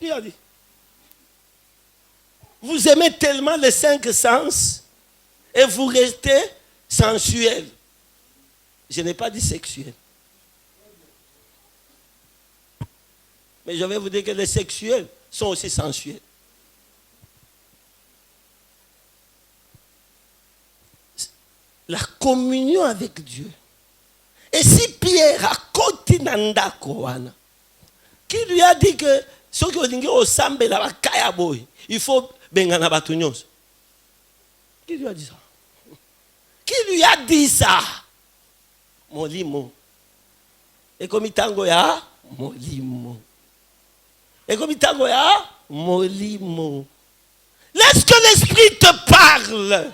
Qui a dit? Vous aimez tellement les 5 sens et vous restez sensuel. Je n'ai pas dit sexuel. Mais je vais vous dire que les sexuels sont aussi sensuels. La communion avec Dieu. Et si Pierre a côté Nandakoana, qui lui a dit que ce qui est au Sambe, il faut Bengana Batunios. Qui lui a dit ça? Qui lui a dit ça? Molimo. Et comme il tango ya, Molimo. Et comme il tango ya, Molimo. Laisse que l'Esprit te parle.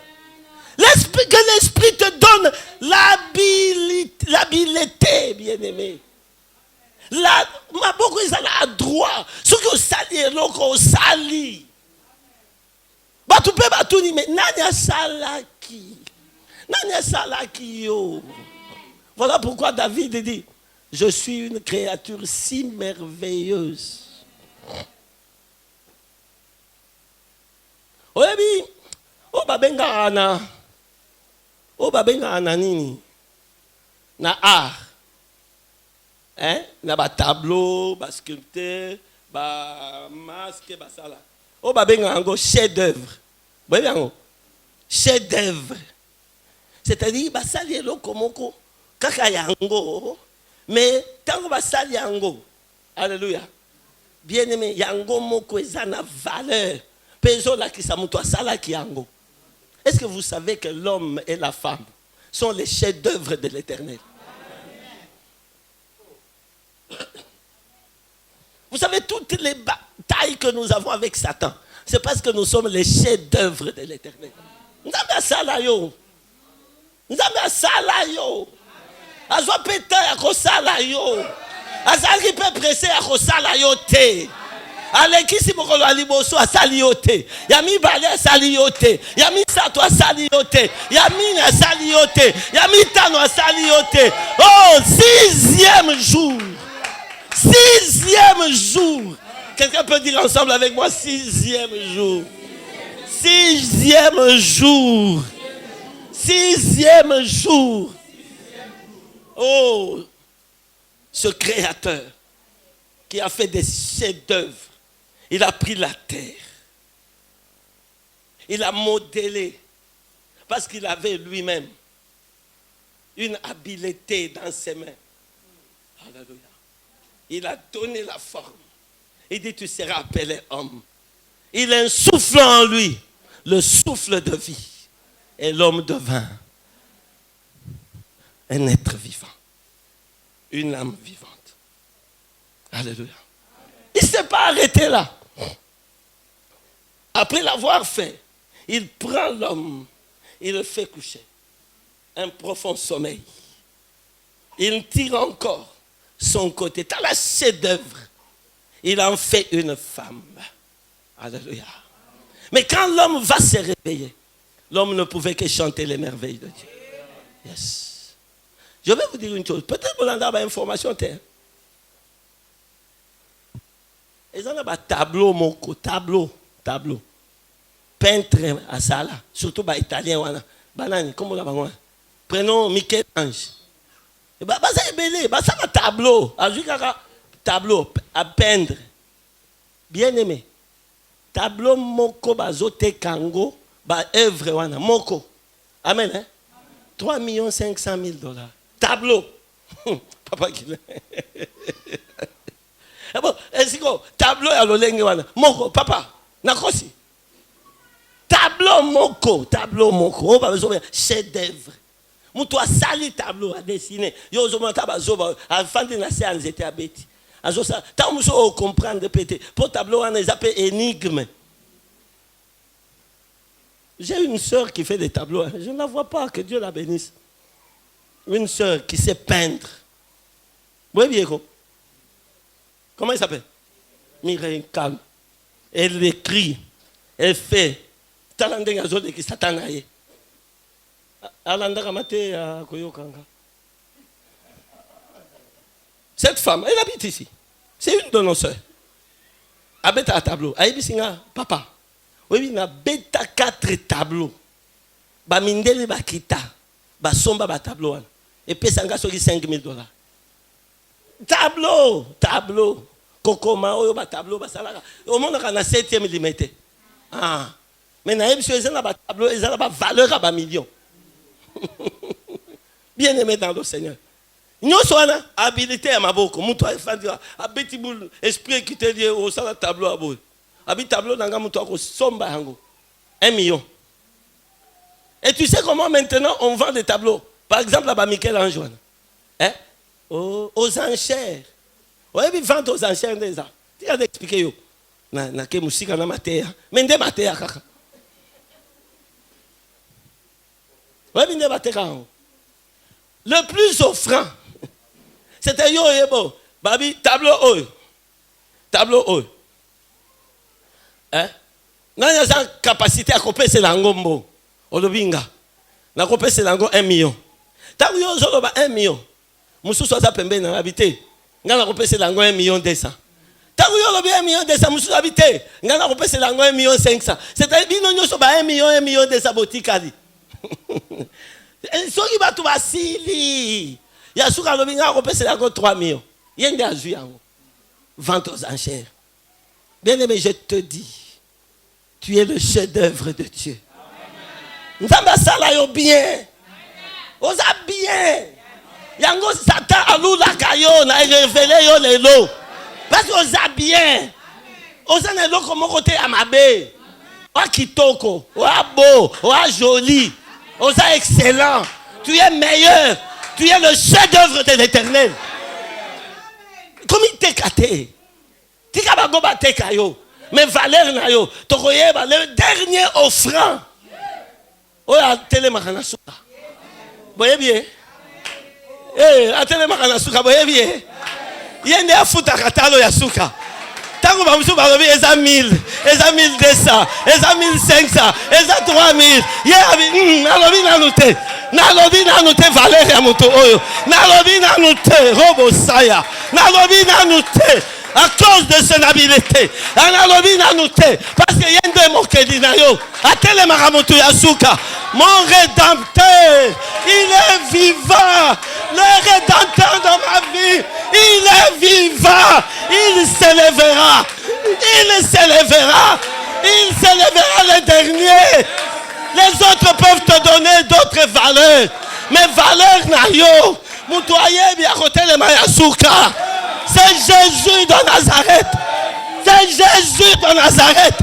Que l'Esprit te donne l'habileté, bien-aimé. Ma beaucoup ils ont droit. Ce que sali et l'autre sali. Batupe batuni mais nanya salaki. Nanya salaki yo. Voilà pourquoi David dit, je suis une créature si merveilleuse. Oyebi, o babenga ana. O babenga ana nini? Na art. Hein? Na ba tableau, ba sculpteur, ba masque, ba sala. O babenga ango chef d'œuvre. Boyebi ango. Chef d'œuvre. C'est-à-dire ba sali eloko moko kaka yango, mais tango ba sali yango. Alléluia. Bien-aimé, yango moko ezana valeur. Peso la ki sa muto sala ki yango. Est-ce que vous savez que l'homme et la femme sont les chefs-d'œuvre de l'Éternel? Vous savez, toutes les batailles que nous avons avec Satan, c'est parce que nous sommes les chefs-d'œuvre de l'Éternel. Nous avons ça là, yo. Nous avons ça là, yo. Azwa pété à kosala yo. Azali peut presser à kosala yo te. Aleki si mokolo aliboso asali yo te. Yami bale asali yo te. Yami sato asali yo te. Yami asali yo te. Yami tano asali yo te. Oh, 6e jour. 6e jour. Quelqu'un peut dire ensemble avec moi 6e jour. 6e jour. 6e jour. Oh, ce créateur qui a fait des chefs-d'œuvre, il a pris la terre, il a modélé, parce qu'il avait lui-même une habileté dans ses mains. Alléluia. Il a donné la forme. Il dit, tu seras appelé homme. Il insouffle en lui le souffle de vie. Et l'homme devint un être vivant. Une âme vivante. Alléluia. Il ne s'est pas arrêté là. Après l'avoir fait, il prend l'homme, il le fait coucher. Un profond sommeil. Il tire encore son côté. Dans la chef-d'œuvre, il en fait une femme. Alléluia. Mais quand l'homme va se réveiller, l'homme ne pouvait que chanter les merveilles de Dieu. Yes. Je vais vous dire une chose. Peut-être que vous avez une information. Ils ont un tableau, mon tableau. Peintre à ça là. Surtout les Italiens. Banane, comment on l'a. Prenons Michel-Ange. Ça est belé. Ça un tableau. Tableau à peindre. Bien aimé. Tableau moko bazote kango. Œuvre wana. Moko. Amen. Hein? 3 500 000 $. Tableau. Papa qui l'a. Est-ce que tableau à l'olenge wana. Moko, papa. Nakosi. Tableau moko. On va besoin chef d'œuvre. Moutou a sali tableau à dessiner. Yo zo manta bazoba. A fandi na séance était à bêti. Azo ça. Tant muso comprendre répéter. Pour tableau wana ils appellent énigme. J'ai une sœur qui fait des tableaux. Je ne la vois pas, que Dieu la bénisse. Une sœur qui sait peindre. Oui, bien. Comment elle s'appelle? Mireille Calme. Elle écrit. Elle fait. Cette femme, elle habite ici. C'est une de nos sœurs. Elle habite à tableau. Elle dit, papa. Oui, na beta 4 tableaux. Ba mindele ba kita. Ba somba ba tableau. Et puis ça nga soki $5,000. Tableau. Kokoma oyo ba tableau ba salaka. Au monde na 7e limité. Ah. Mais na ebso ezana ba tableau, ezana ba valeur à ba million. Bien aimé dans le Seigneur. Nous sommes habilités à ma bouche. Moutou a fait un petit boule esprit qui te dit au salon tableau à bout. Habit tableau dans moutou a somba hango. 1 million. Et tu sais comment maintenant on vend des tableaux? Par exemple là-bas Michel-Ange. Hein? Aux enchères. Ouais, ils vendent aux enchères déjà. Tu as expliqué yo. Na ke musika na matéa. Mais ndé matéa kaka. Ouais, ndé matéa. Le plus offrant. C'était yo yebo. Babi tableau oil. Hein? N'a pas capacité à couper c'est l'angombo. Olobinga. Na couper c'est l'ango 1 million. Tabu yo zolo ba 1 million. Musu soza pembe na habité. Ngana couper c'est l'ango 1 million 200. Tabu yo lobi 1 million 200 musu habité. Ngana couper c'est l'ango 1 million 500. C'est bino nyoso ba 1 million 200 botikali. Soki batu basili. Ya suka lobi ngana couper c'est l'ango 3 millions. Yende azu yango. Vente aux enchères. Bien aimé, je te dis, tu es le chef-d'œuvre de Dieu. Nzamba sala yo bien. Oza bien. Yango Satan alula kayo na révélé yo lelo. Parce que oza bien. Oza ne lo comme côté amabe. Oa kitoko, oa beau, oa joli. Oza excellent. Tu es meilleur. Tu es le chef-d'œuvre de l'Éternel. Comment il t'est caté? Tika ba goba teka yo. Mais valeur na yo. Tokoyeba le dernier offrant. Oya tele makana suka. Boye bien. Atele makana suka boye bien. Yende afuta katalo ya suka. Tango ba musu ba lobi eza 1000, eza 1200, eza 1500, eza 3000. Ye abi nalobi nanute. Nalobi nanute valeur ya moto oyo. Nalobi nanute robo saya. Nalobi nanute. À cause de son habileté. Parce que yende mokeli na yo. Atele maramoto yasuka. Mon rédempteur, il est vivant. Le rédempteur dans ma vie, il est vivant. Il s'élèvera. Il s'élèvera. Il s'élèvera le dernier. Les autres peuvent te donner d'autres valeurs. Mais valeurs na yo. Mutoye bi akotele mayasuka. C'est Jésus de Nazareth. C'est Jésus de Nazareth.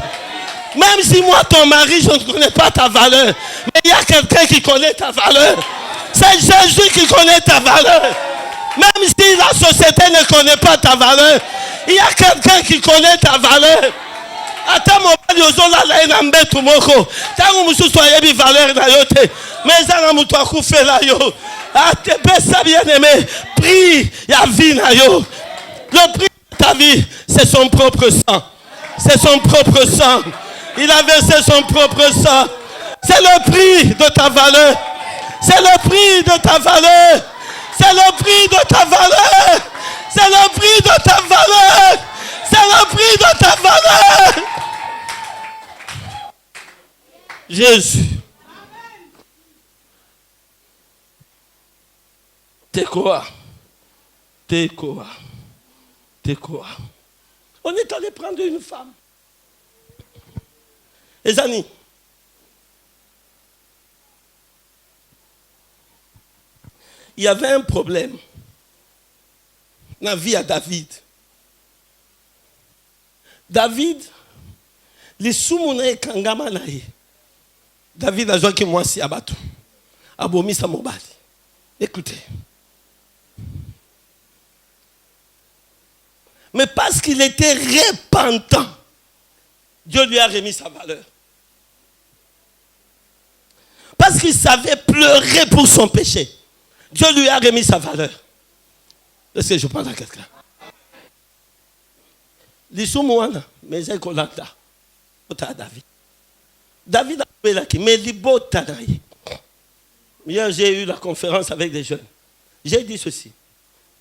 Même si moi, ton mari, je ne connais pas ta valeur. Mais il y a quelqu'un qui connaît ta valeur. C'est Jésus qui connaît ta valeur. Même si la société ne connaît pas ta valeur. Il y a quelqu'un qui connaît ta valeur. Ata mobali ozola la ina mbetu moko. Tangu mususu ayebi valeur na yote. Mais ça na mutu akufela yo. Ate pesa bien aimé. Prie ya vie na yo. Le prix de ta vie, c'est son propre sang. C'est son propre sang. Il a versé son propre sang. C'est le prix de ta valeur. C'est le prix de ta valeur. C'est le prix de ta valeur. C'est le prix de ta valeur. C'est le prix de ta valeur. Jésus. T'es quoi? T'es quoi? T'es quoi? On est allé prendre une femme. Les amis, il y avait un problème dans la vie à David. David, les soumouné kangama naïe. David a joué que moi si abatou. Abomi sa mobali. Écoutez. Mais parce qu'il était repentant, Dieu lui a remis sa valeur. Parce qu'il savait pleurer pour son péché, Dieu lui a remis sa valeur. Est-ce que je parle à quelqu'un? L'issumouana, mais j'ai colanta. David. David a fait la qui, mais l'ibota. Hier, j'ai eu la conférence avec des jeunes. J'ai dit ceci.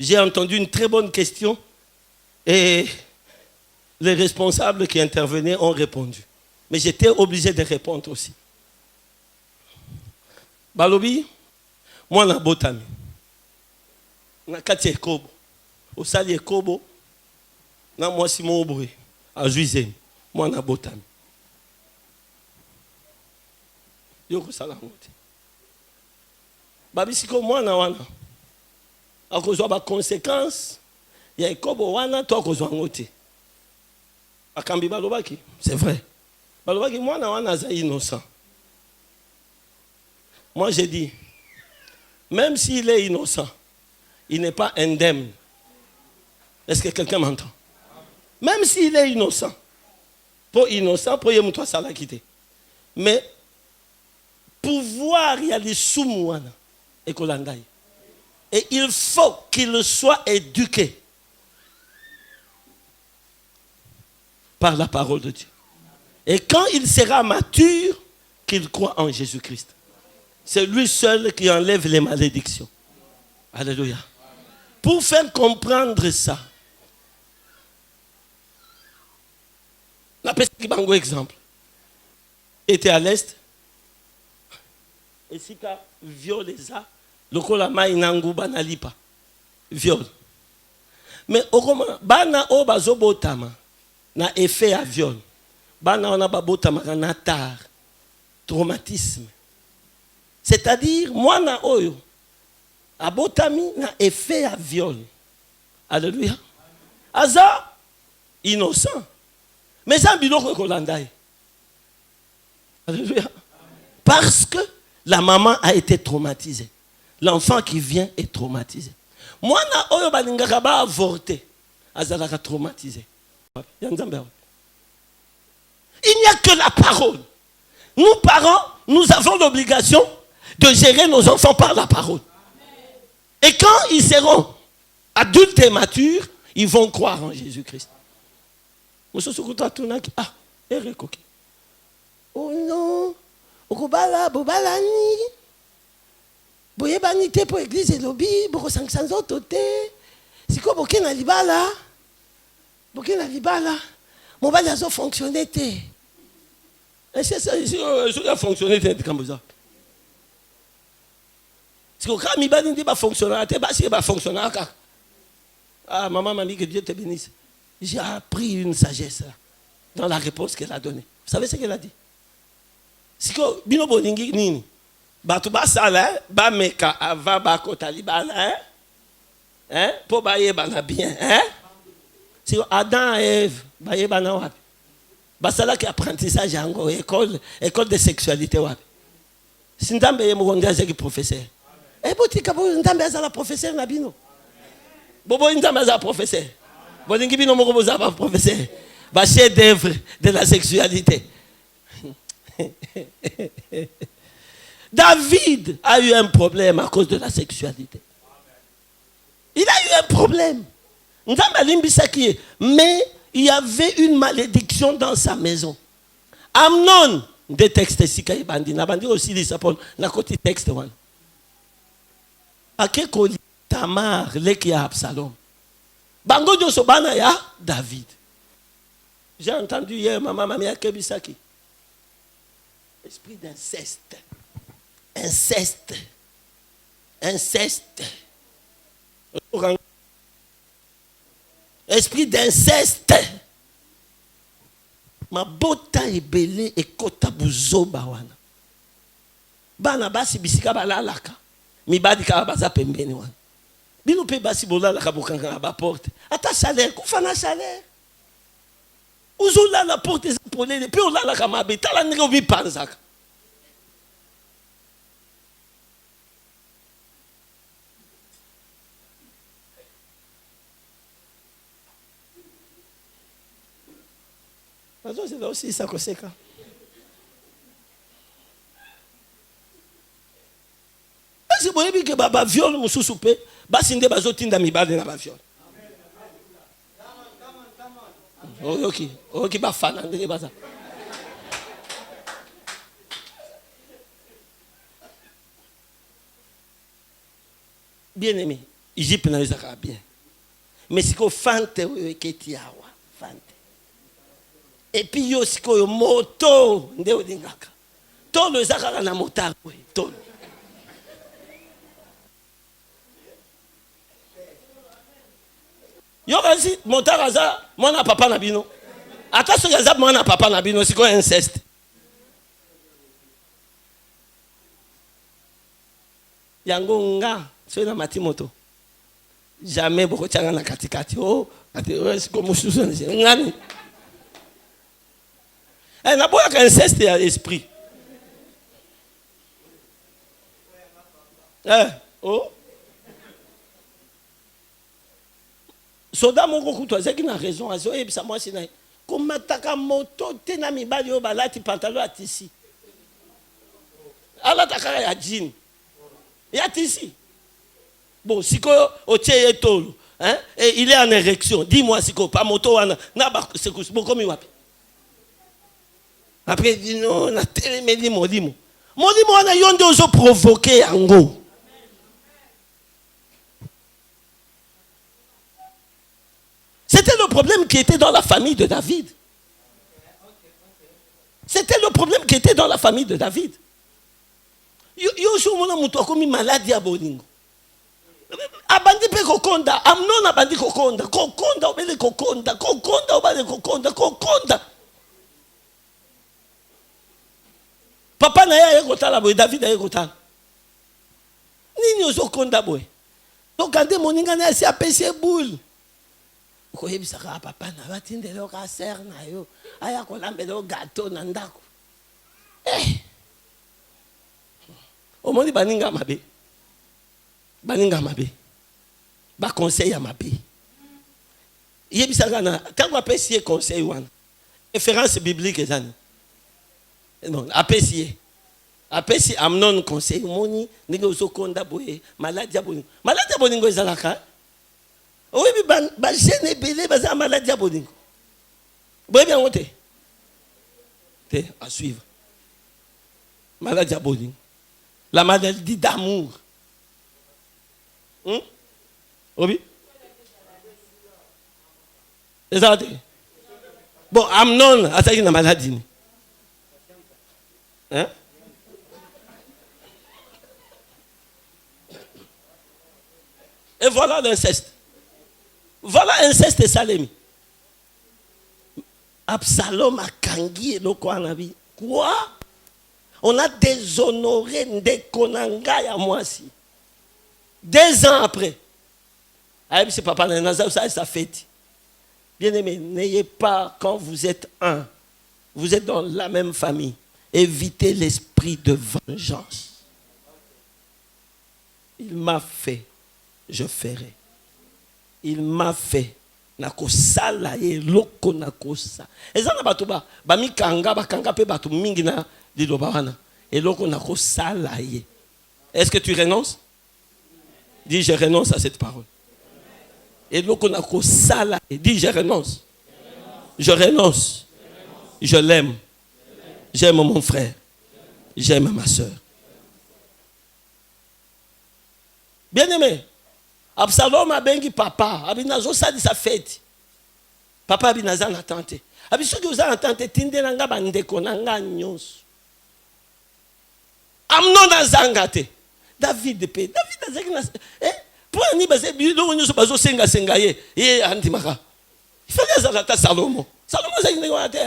J'ai entendu une très bonne question. Et les responsables qui intervenaient ont répondu. Mais j'étais obligé de répondre aussi. Balobi, moi na botami. Na kati ekobo. Osali ekobo. Na moi Simon Oboué. A Juizé. Moi na botami. Yoko sala ngote. Babisiko moi na wana. A kozwa ba conséquences. Ya ekobo wana to kozwa ngote. Akambi balobaki, c'est vrai. Balobaki moi na wana za innocent. Moi, j'ai dit, même s'il est innocent, il n'est pas indemne. Est-ce que quelqu'un m'entend? Même s'il est innocent, pour innocent, pour y toi ça l'a quitté. Mais pouvoir y aller sous moi et et il faut qu'il soit éduqué par la parole de Dieu. Et quand il sera mature, qu'il croit en Jésus-Christ. C'est lui seul qui enlève les malédictions. Alléluia. Pour faire comprendre ça, la personne qui exemple était à l'est, et si tu viole ça, le kolama inangu banalipa viol. Mais au moment, bana o bazobotama na effet à viol. Bana ona babotama na tar, traumatisme. C'est-à-dire, moi, na oyo, abotami na effet à viol. Alléluia. Aza, innocent. Mais ça, biloko kolandaye. Alléluia. Parce que la maman a été traumatisée. L'enfant qui vient est traumatisé. Moi, na oyo balingaka ba avorté. Azalaka traumatisé. Il n'y a que la parole. Nous, parents, nous avons l'obligation de gérer nos enfants par la parole. Et quand ils seront adultes et matures, ils vont croire en Jésus-Christ. Ah, oh non, okobala bobalani. Boyebani te pour église et lobby, boko 500 autres te. Siko boke na libala. Boke na libala. Mobali azo fonctionner te. Et c'est ça, ça a fonctionné comme ça. Parce que quand Mibani dit va fonctionner, va fonctionner. Ah, maman m'a dit que Dieu te bénisse. J'ai appris une sagesse là, dans la réponse qu'elle a donnée. Vous savez ce qu'elle a dit? C'est que Bino Boningi Nini, Batouba Sala, Bameka, Ava Bako Talibana, hein, pour bailler bana bien, hein? C'est Adam et Ève, bailler bana wapi. Basala qui apprentissage en école de sexualité wapi. Sindambe ye mugonde azeki professeur. Et botika bo ndambe azala professeur na bino. Bobo ndambe azala professeur. Bolingi bino moko bozaba professeur. Ba chef d'œuvre de la sexualité. David a eu un problème à cause de la sexualité. Il a eu un problème. Mais il y avait une malédiction dans sa maison. Amnon, des textes ici, Bandi aussi, il s'appelle, la côté texte, one. Akekoli Tamar, Lekia Absalom. Bango Diosobana ya David. J'ai entendu hier, maman Mamia Kebisaki. Esprit d'inceste. Inceste. Inceste. Esprit d'inceste. Ma bota ebele et kota buzo bawana. Bana basi bisika balalaka. Mi badi ka baza pembeni wana. Bino pe basi bolalaka bokanga ba porte. Ata salaire, kufa na salaire. Uzola la porte zapolele, pe olalaka mabe, tala ndenge obi panzaka. C'est là aussi ça conséquent. Parce que vous voyez que baba viol mususu pe, basi nde bazotinda mibale na ba viol. OK ba fana ndenge baza. Bien aimé, Égypte na ezaka bien. Mais c'est ko fante eketi awa, fante. Et puis yo sikoyo moto nde olingaka. Tolo eza kaka na motard boye, tolo. Yo kasi motard aza mwana papa na bino. Ata soki aza mwana papa na bino sikoyo inceste. Yango nga soki na mati moto. Jamais beaucoup de gens na katikati. Oh, c'est comme mususu ngani. Eh, na boya ka inceste ya esprit. Oh. Soda moko kutu azaki na raison azo ebisa moi sina. Komataka moto te na mibali yo balati pantalon atisi. Ala takara ya jean. Ya tisi. Bon, si au tché tolo, hein, et il est en érection. Dis-moi si pas moto wana na ba c'est comme wapi. Après il dit non, na télé modimo. Modimo wana yonde ozo provoquer yango. C'était le problème qui était dans la famille de David. C'était le problème qui était dans la famille de David. Yo jo mona mutu akomi maladie ya bolingo. Abandi pe kokonda, Amnon abandi kokonda, obele kokonda, obale kokonda. Papa na ya kotala boy, David ya kotala. Nini ozo konda boy? Donc ande moninga na si apesi boule. Ko yebisaka papa na batindelo ka ser na yo, aya kolambelo gâteau na ndako. Omoni baninga mabe. Baninga mabe. Ba conseil à mabe. Yebisaka na quand apesi conseil wana. Référence biblique ezani. Non, apesi Amnon conseil moni ndenge ozokonda boye maladie ya bolingo. Maladie ya bolingo ezalaka. Oui, ba jeune belé baza maladie ya bolingo. Boye bien ngote. Te à suivre. Maladie ya bolingo. La maladie d'amour. Oui. Exact. Bon, Amnon a une maladie. Hein? Et voilà l'inceste. Voilà l'inceste et Salemi. Absalom a kangi et le Kwanabi. Quoi? On a déshonoré Ndekonanga ya Mwasi. 2 ans après. Aïe, c'est papa Nazar, ça fête. Bien aimé, n'ayez pas, quand vous êtes un, vous êtes dans la même famille, évitez l'esprit de vengeance. Il m'a fait, je ferai. Il m'a fait. Nakosala ye loko nakosa. Ezana batuba ba mikanga bakanga pe batu mingi na liloba wana. Et loko nakosala ye. Est-ce que tu renonces? Dis je renonce à cette parole. Et loko nakosala ye. Dis je renonce. Je renonce. Je l'aime. J'aime mon frère. J'aime ma soeur. Bien-aimé, Absalom a bengi papa, abinazo sadi sa fête. Papa abinaza na tante. Abisoki uza na tante tinde nanga bandeko nanga nyonso. Amnon azanga te. David azaki na pour ni base bilo nyonso bazo senga ye andimaka. Il fallait azaka Salomon. Salomon azaki na te.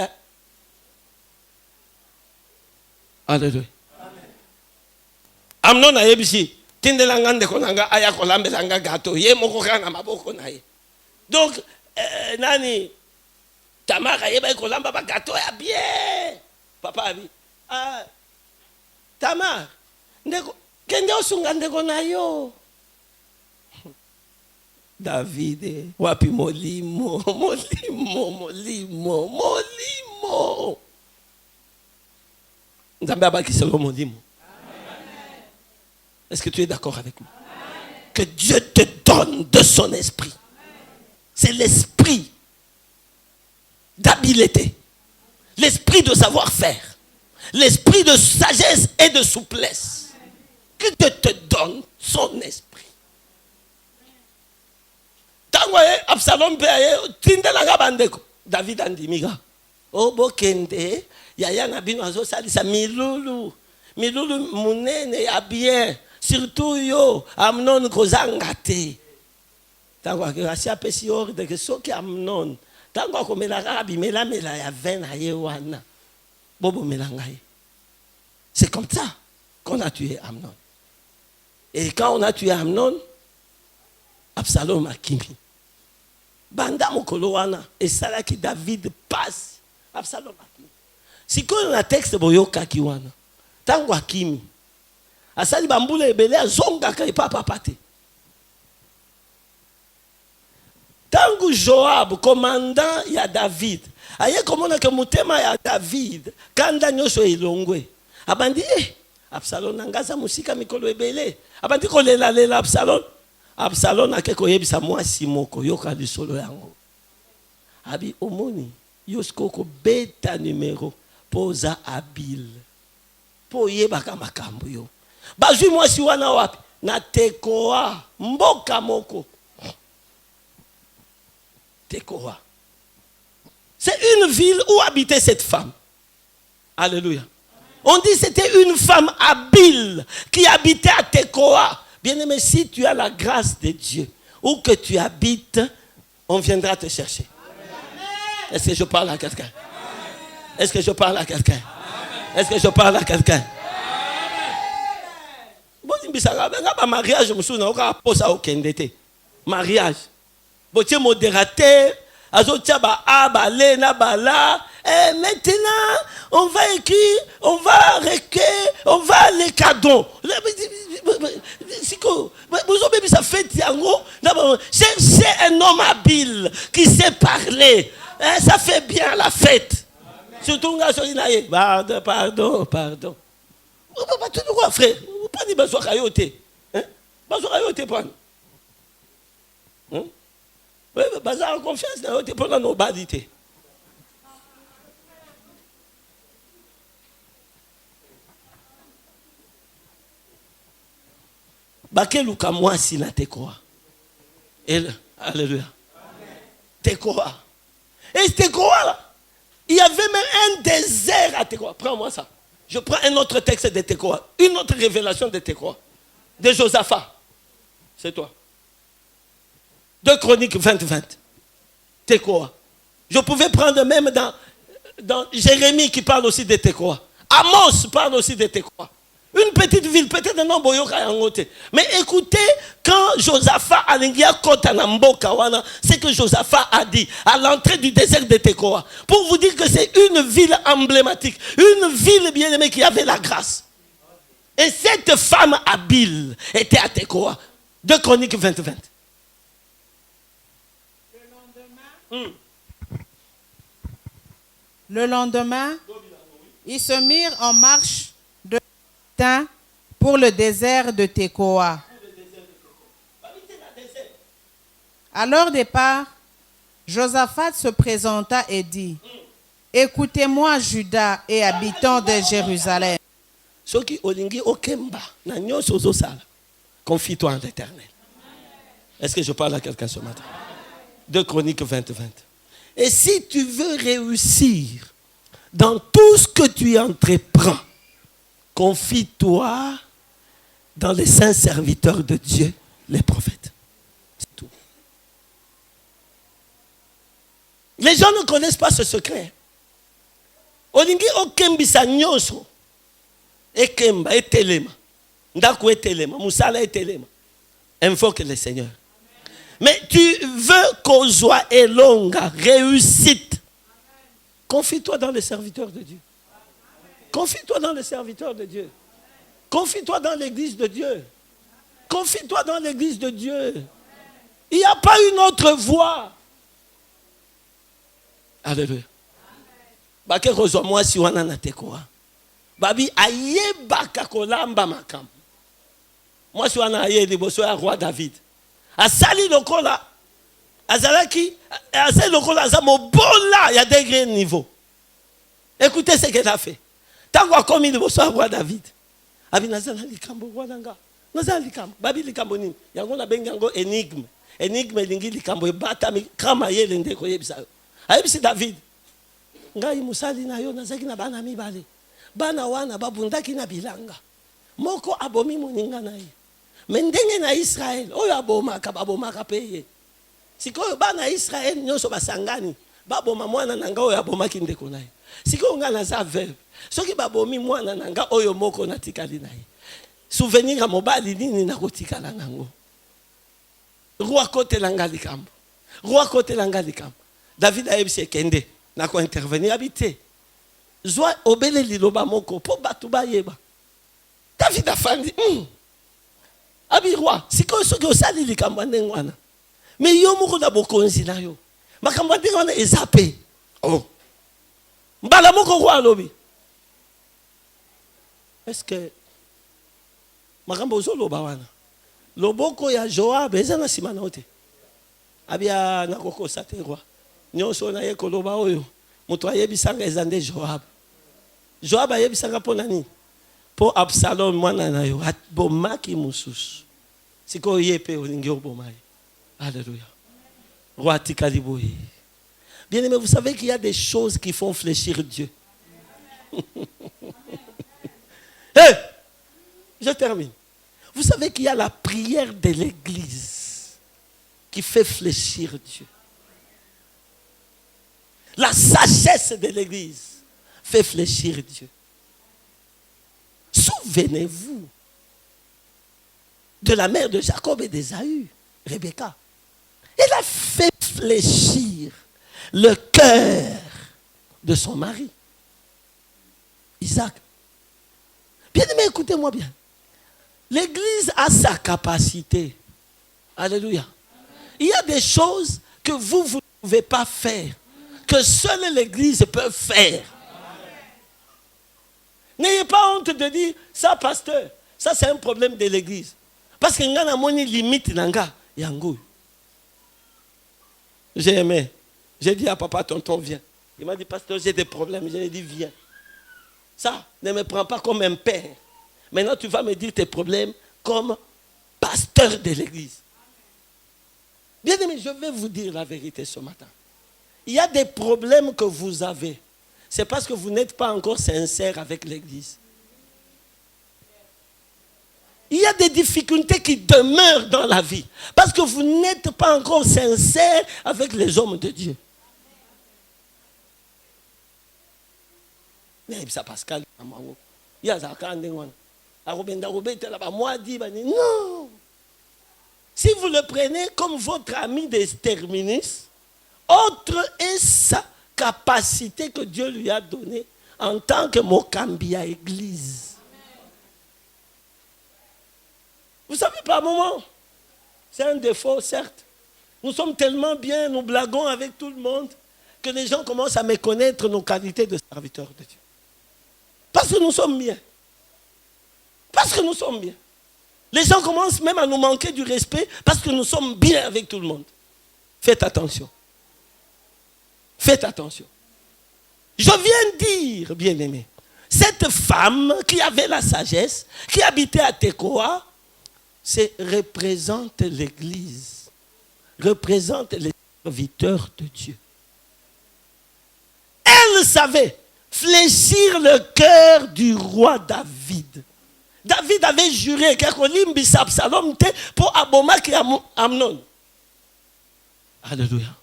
Alléluia. Amnon a yebisi tindela ngande konanga aya kolambelanga gâteau ye moko kana maboko na ye. Donc nani Tamara yeba kolamba ba gâteau ya bien. Papa abi Tamar ndeko kende osunga ndeko na yo. David wapi molimo. Nzambe abaki selo molimo. Est-ce que tu es d'accord avec moi? Que Dieu te donne de son esprit. C'est l'esprit d'habileté, l'esprit de savoir-faire, l'esprit de sagesse et de souplesse. Que Dieu te donne son esprit. Tango Absalom pe tindela bandeko David andimiga. Obokende, yaya na bino azo salisa milulu. Milulu munene ya bien. Surtout yo, Amnon kozangate. Tango akasi apesi ordre que soki Amnon. Tango akomela rabi mela ya vin na ye wana. Bobo melangaye. C'est comme ça qu'on a tué Amnon. Et quand on a tué Amnon, Absalom a kimi. Banda mokolo wana esalaki David passe. Absalom a kimi. Si on a texte boyoka ki wana. Tango akimi. Asali bambula ebele azongaka epapa pate. Tango Joab, commandant ya David, aye komona ke mutema ya David, kanda nyonso elongwe. Abandi Absalom nangaza musika mikolo ebele. Abandi kolela lela Absalom. Absalom akeko yebisa mwasi moko yoka lisolo yango. Abi omoni yoskoko beta numéro poza habile. Po yebaka makambo yo. Bazwi mwasi wana wapi? Na Tekoa, mboka moko. Tekoa. C'est une ville où habitait cette femme. Alléluia. On dit que c'était une femme habile qui habitait à Tekoa. Bien-aimé, si tu as la grâce de Dieu, où que tu habites, on viendra te chercher. Est-ce que je parle à quelqu'un? Est-ce que je parle à quelqu'un? Est-ce que je parle à quelqu'un? Mariage, je me souviens, mariage. Botier modérateur, azotia ba le na bala. Et maintenant, on va écrire, on va recueillir, on va les cadeaux. Cherchez un homme habile qui sait parler. Ça fait bien la fête. Surtout, pardon. Frère, vous prenez besoin de rayoter. Besoin de rayoter, prendre. Bazar en confiance, rayoter pendant nos badités. Bakeluka mwasi na Tekoa. Alléluia. Tekoa. Et Tekoa là, il y avait même un désert à Tekoa. Prends-moi ça. Je prends un autre texte de Tekoa. Une autre révélation de Tekoa. De Josaphat. C'est toi. 2 Chroniques 20-20. Tekoa. Je pouvais prendre même dans Jérémie qui parle aussi de Tekoa. Amos parle aussi de Tekoa. Une petite ville, peut-être un nom boyoka yangote. Mais écoutez, quand Josaphat alingia kota na mboka wana, c'est que Josaphat a dit à l'entrée du désert de Tekoa, pour vous dire que c'est une ville emblématique, une ville bien aimée qui avait la grâce. Et cette femme habile était à Tekoa. 2 Chroniques 20-20. Le lendemain, ils se mirent en marche de matin pour le désert de Tekoa. À leur départ, Josaphat se présenta et dit: écoutez-moi, Juda et habitants de Jérusalem. Confie-toi en l'Éternel. Est-ce que je parle à quelqu'un ce matin? 2 Chroniques 20-20. Et si tu veux réussir dans tout ce que tu entreprends, confie-toi dans les saints serviteurs de Dieu, les prophètes. C'est tout. Les gens ne connaissent pas ce secret. Olingi okembisa nyoso. Ekemba etelema. Ndaku etelema, musala etelema. Invoque le Seigneur. Mais tu veux qu'on soit elonga, réussite. Confie-toi dans les serviteurs de Dieu. Confie-toi dans les serviteurs de Dieu. Confie-toi dans l'église de Dieu. Confie-toi dans l'église de Dieu. Il n'y a pas une autre voie. Alléluia. Bake rezo moi si wana na Tekoa. Babi ayeba kakolamba makam. Moi si wana aye liboso ya roi David. Asali lokola azalaki asali lokola azamobola ya degré niveau. Écoutez ce qu'elle a fait. Tango a commis liboso ya roi David. Abi nazala likambo wana. Nazala likambo. Babi likambo nini? Yango na bengi yango énigme. Énigme lingi likambo ebata mi kama yele ndeko yebisa. Ayebisi David. ngai musali na yo nazaki na bana mibale. Bana wana babundaki na bilanga. Moko abomi moninga na ye. Mendenge na Israël, oyo abomaka babomaka peye. Sikoyo bana Israël nyonso basangani, baboma mwana nanga oyo abomaki ndeko na ye. Sikoyo nga naza veuve. Soki babomi mwana nanga oyo moko natikali na ye. Souvenir ya mobali nini nakotikala nango. Roi kote langa likambo. Roi kote langa likambo. David a yebisi ekende na ko intervenir habité. Zwa obele liloba moko po batu ba yeba. David a fandi. Abi roi, sikoyo soki osali likambo ndenge wana. Mais yo moko na bokonzi na yo. Makambo ndenge wana ezape. Oh. Mbala moko roi lobi. Est-ce que makambo zoloba wana? Loboko ya Joab eza na sima na ote. Abia na kokosa te roi. Nyonso na ye koloba oyo. Moto ayebisanga eza nde Joab. Joab ayebisanga po nani? Po Absalom mwana na yo bomaki mususu. Siko yepe olingi obomai. Alléluia. Roi tikaliboye. Bien-aimé, vous savez qu'il y a des choses qui font fléchir Dieu. Hey, je termine. Vous savez qu'il y a la prière de l'église qui fait fléchir Dieu. La sagesse de l'église fait fléchir Dieu. Souvenez-vous de la mère de Jacob et d'Ésaü, Rebecca. Elle a fait fléchir le cœur de son mari, Isaac. Bien aimé, écoutez-moi bien. L'église a sa capacité. Alléluia. Il y a des choses que vous ne pouvez pas faire, que seule l'église peut faire. N'ayez pas honte de dire, ça pasteur, ça c'est un problème de l'église. Parce que nous avons une limite. J'ai aimé. J'ai dit à papa, tonton, viens. Il m'a dit, pasteur, j'ai des problèmes. Je lui ai dit, viens. Ça, ne me prends pas comme un père. Maintenant, tu vas me dire tes problèmes comme pasteur de l'église. Bien aimé, je vais vous dire la vérité ce matin. Il y a des problèmes que vous avez. C'est parce que vous n'êtes pas encore sincère avec l'église. Il y a des difficultés qui demeurent dans la vie. Parce que vous n'êtes pas encore sincère avec les hommes de Dieu. Mais ça Pascal, non. Si vous le prenez comme votre ami d'exterminus, autre est sa capacité que Dieu lui a donnée en tant que Mokambia Église. Vous savez, par moment, c'est un défaut, certes. Nous sommes tellement bien, nous blaguons avec tout le monde, que les gens commencent à méconnaître nos qualités de serviteurs de Dieu. Parce que nous sommes bien. Parce que nous sommes bien. Les gens commencent même à nous manquer du respect parce que nous sommes bien avec tout le monde. Faites attention. Faites attention. Je viens dire, bien-aimé, cette femme qui avait la sagesse, qui habitait à Tekoa, représente l'église, représente les serviteurs de Dieu. Elle savait fléchir le cœur du roi David. David avait juré qu'il y a Absalom pour Abomaki Amnon. Alléluia.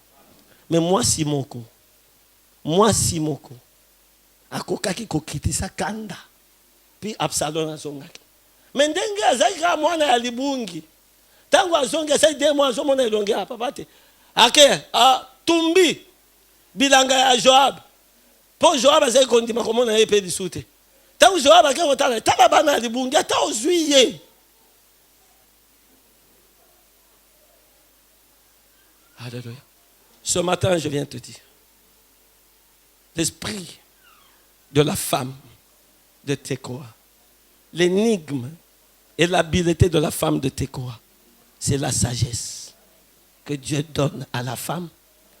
Mais moi, Simoko, akokaki kokitisa kanda, puis Absalom azongaki. Mais ndenge azalika mwana ya libungi. Tango azongi asali de mwa azomona elonge apa pate. Ake tumbi bilanga ya Joab. Po Joab azali kondima komona ye pe disute. Tango Joab ake kotala tala bana libungi ata ozuiye. Alléluia. Ce matin, je viens te dire, l'esprit de la femme de Tekoa, l'énigme et l'habileté de la femme de Tekoa, c'est la sagesse que Dieu donne à la femme,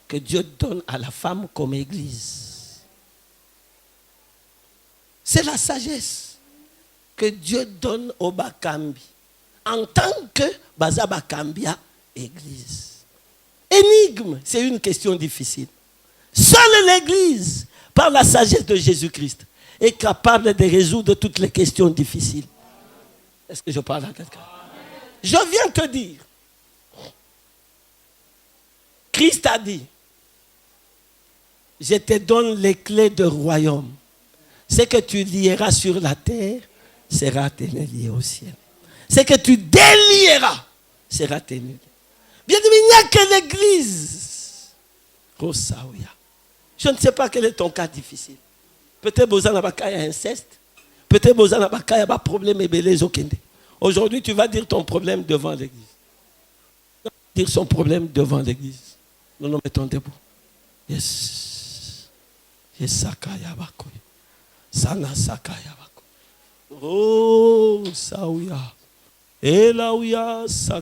que Dieu donne à la femme comme église. C'est la sagesse que Dieu donne au Bakambi en tant que Baza Bakambia église. Énigme, c'est une question difficile. Seule l'église par la sagesse de Jésus-Christ, est capable de résoudre toutes les questions difficiles. Est-ce que je parle à quelqu'un? Je viens te dire, Christ a dit, je te donne les clés du royaume. Ce que tu lieras sur la terre sera lié au ciel. Ce que tu délieras sera tenu. Bien aimé, il n'y a que l'église. Je ne sais pas quel est ton cas difficile. Peut-être que vous avez un inceste. Peut-être que vous avez un problème. Aujourd'hui, tu vas dire ton problème devant l'église. Dire son problème devant l'église. Nous nous mettons debout. Yes. Yes, Sakaya Bakoy. Sana Sakaya Bakoy. Oh, Saouya. Elaouya Sakaya.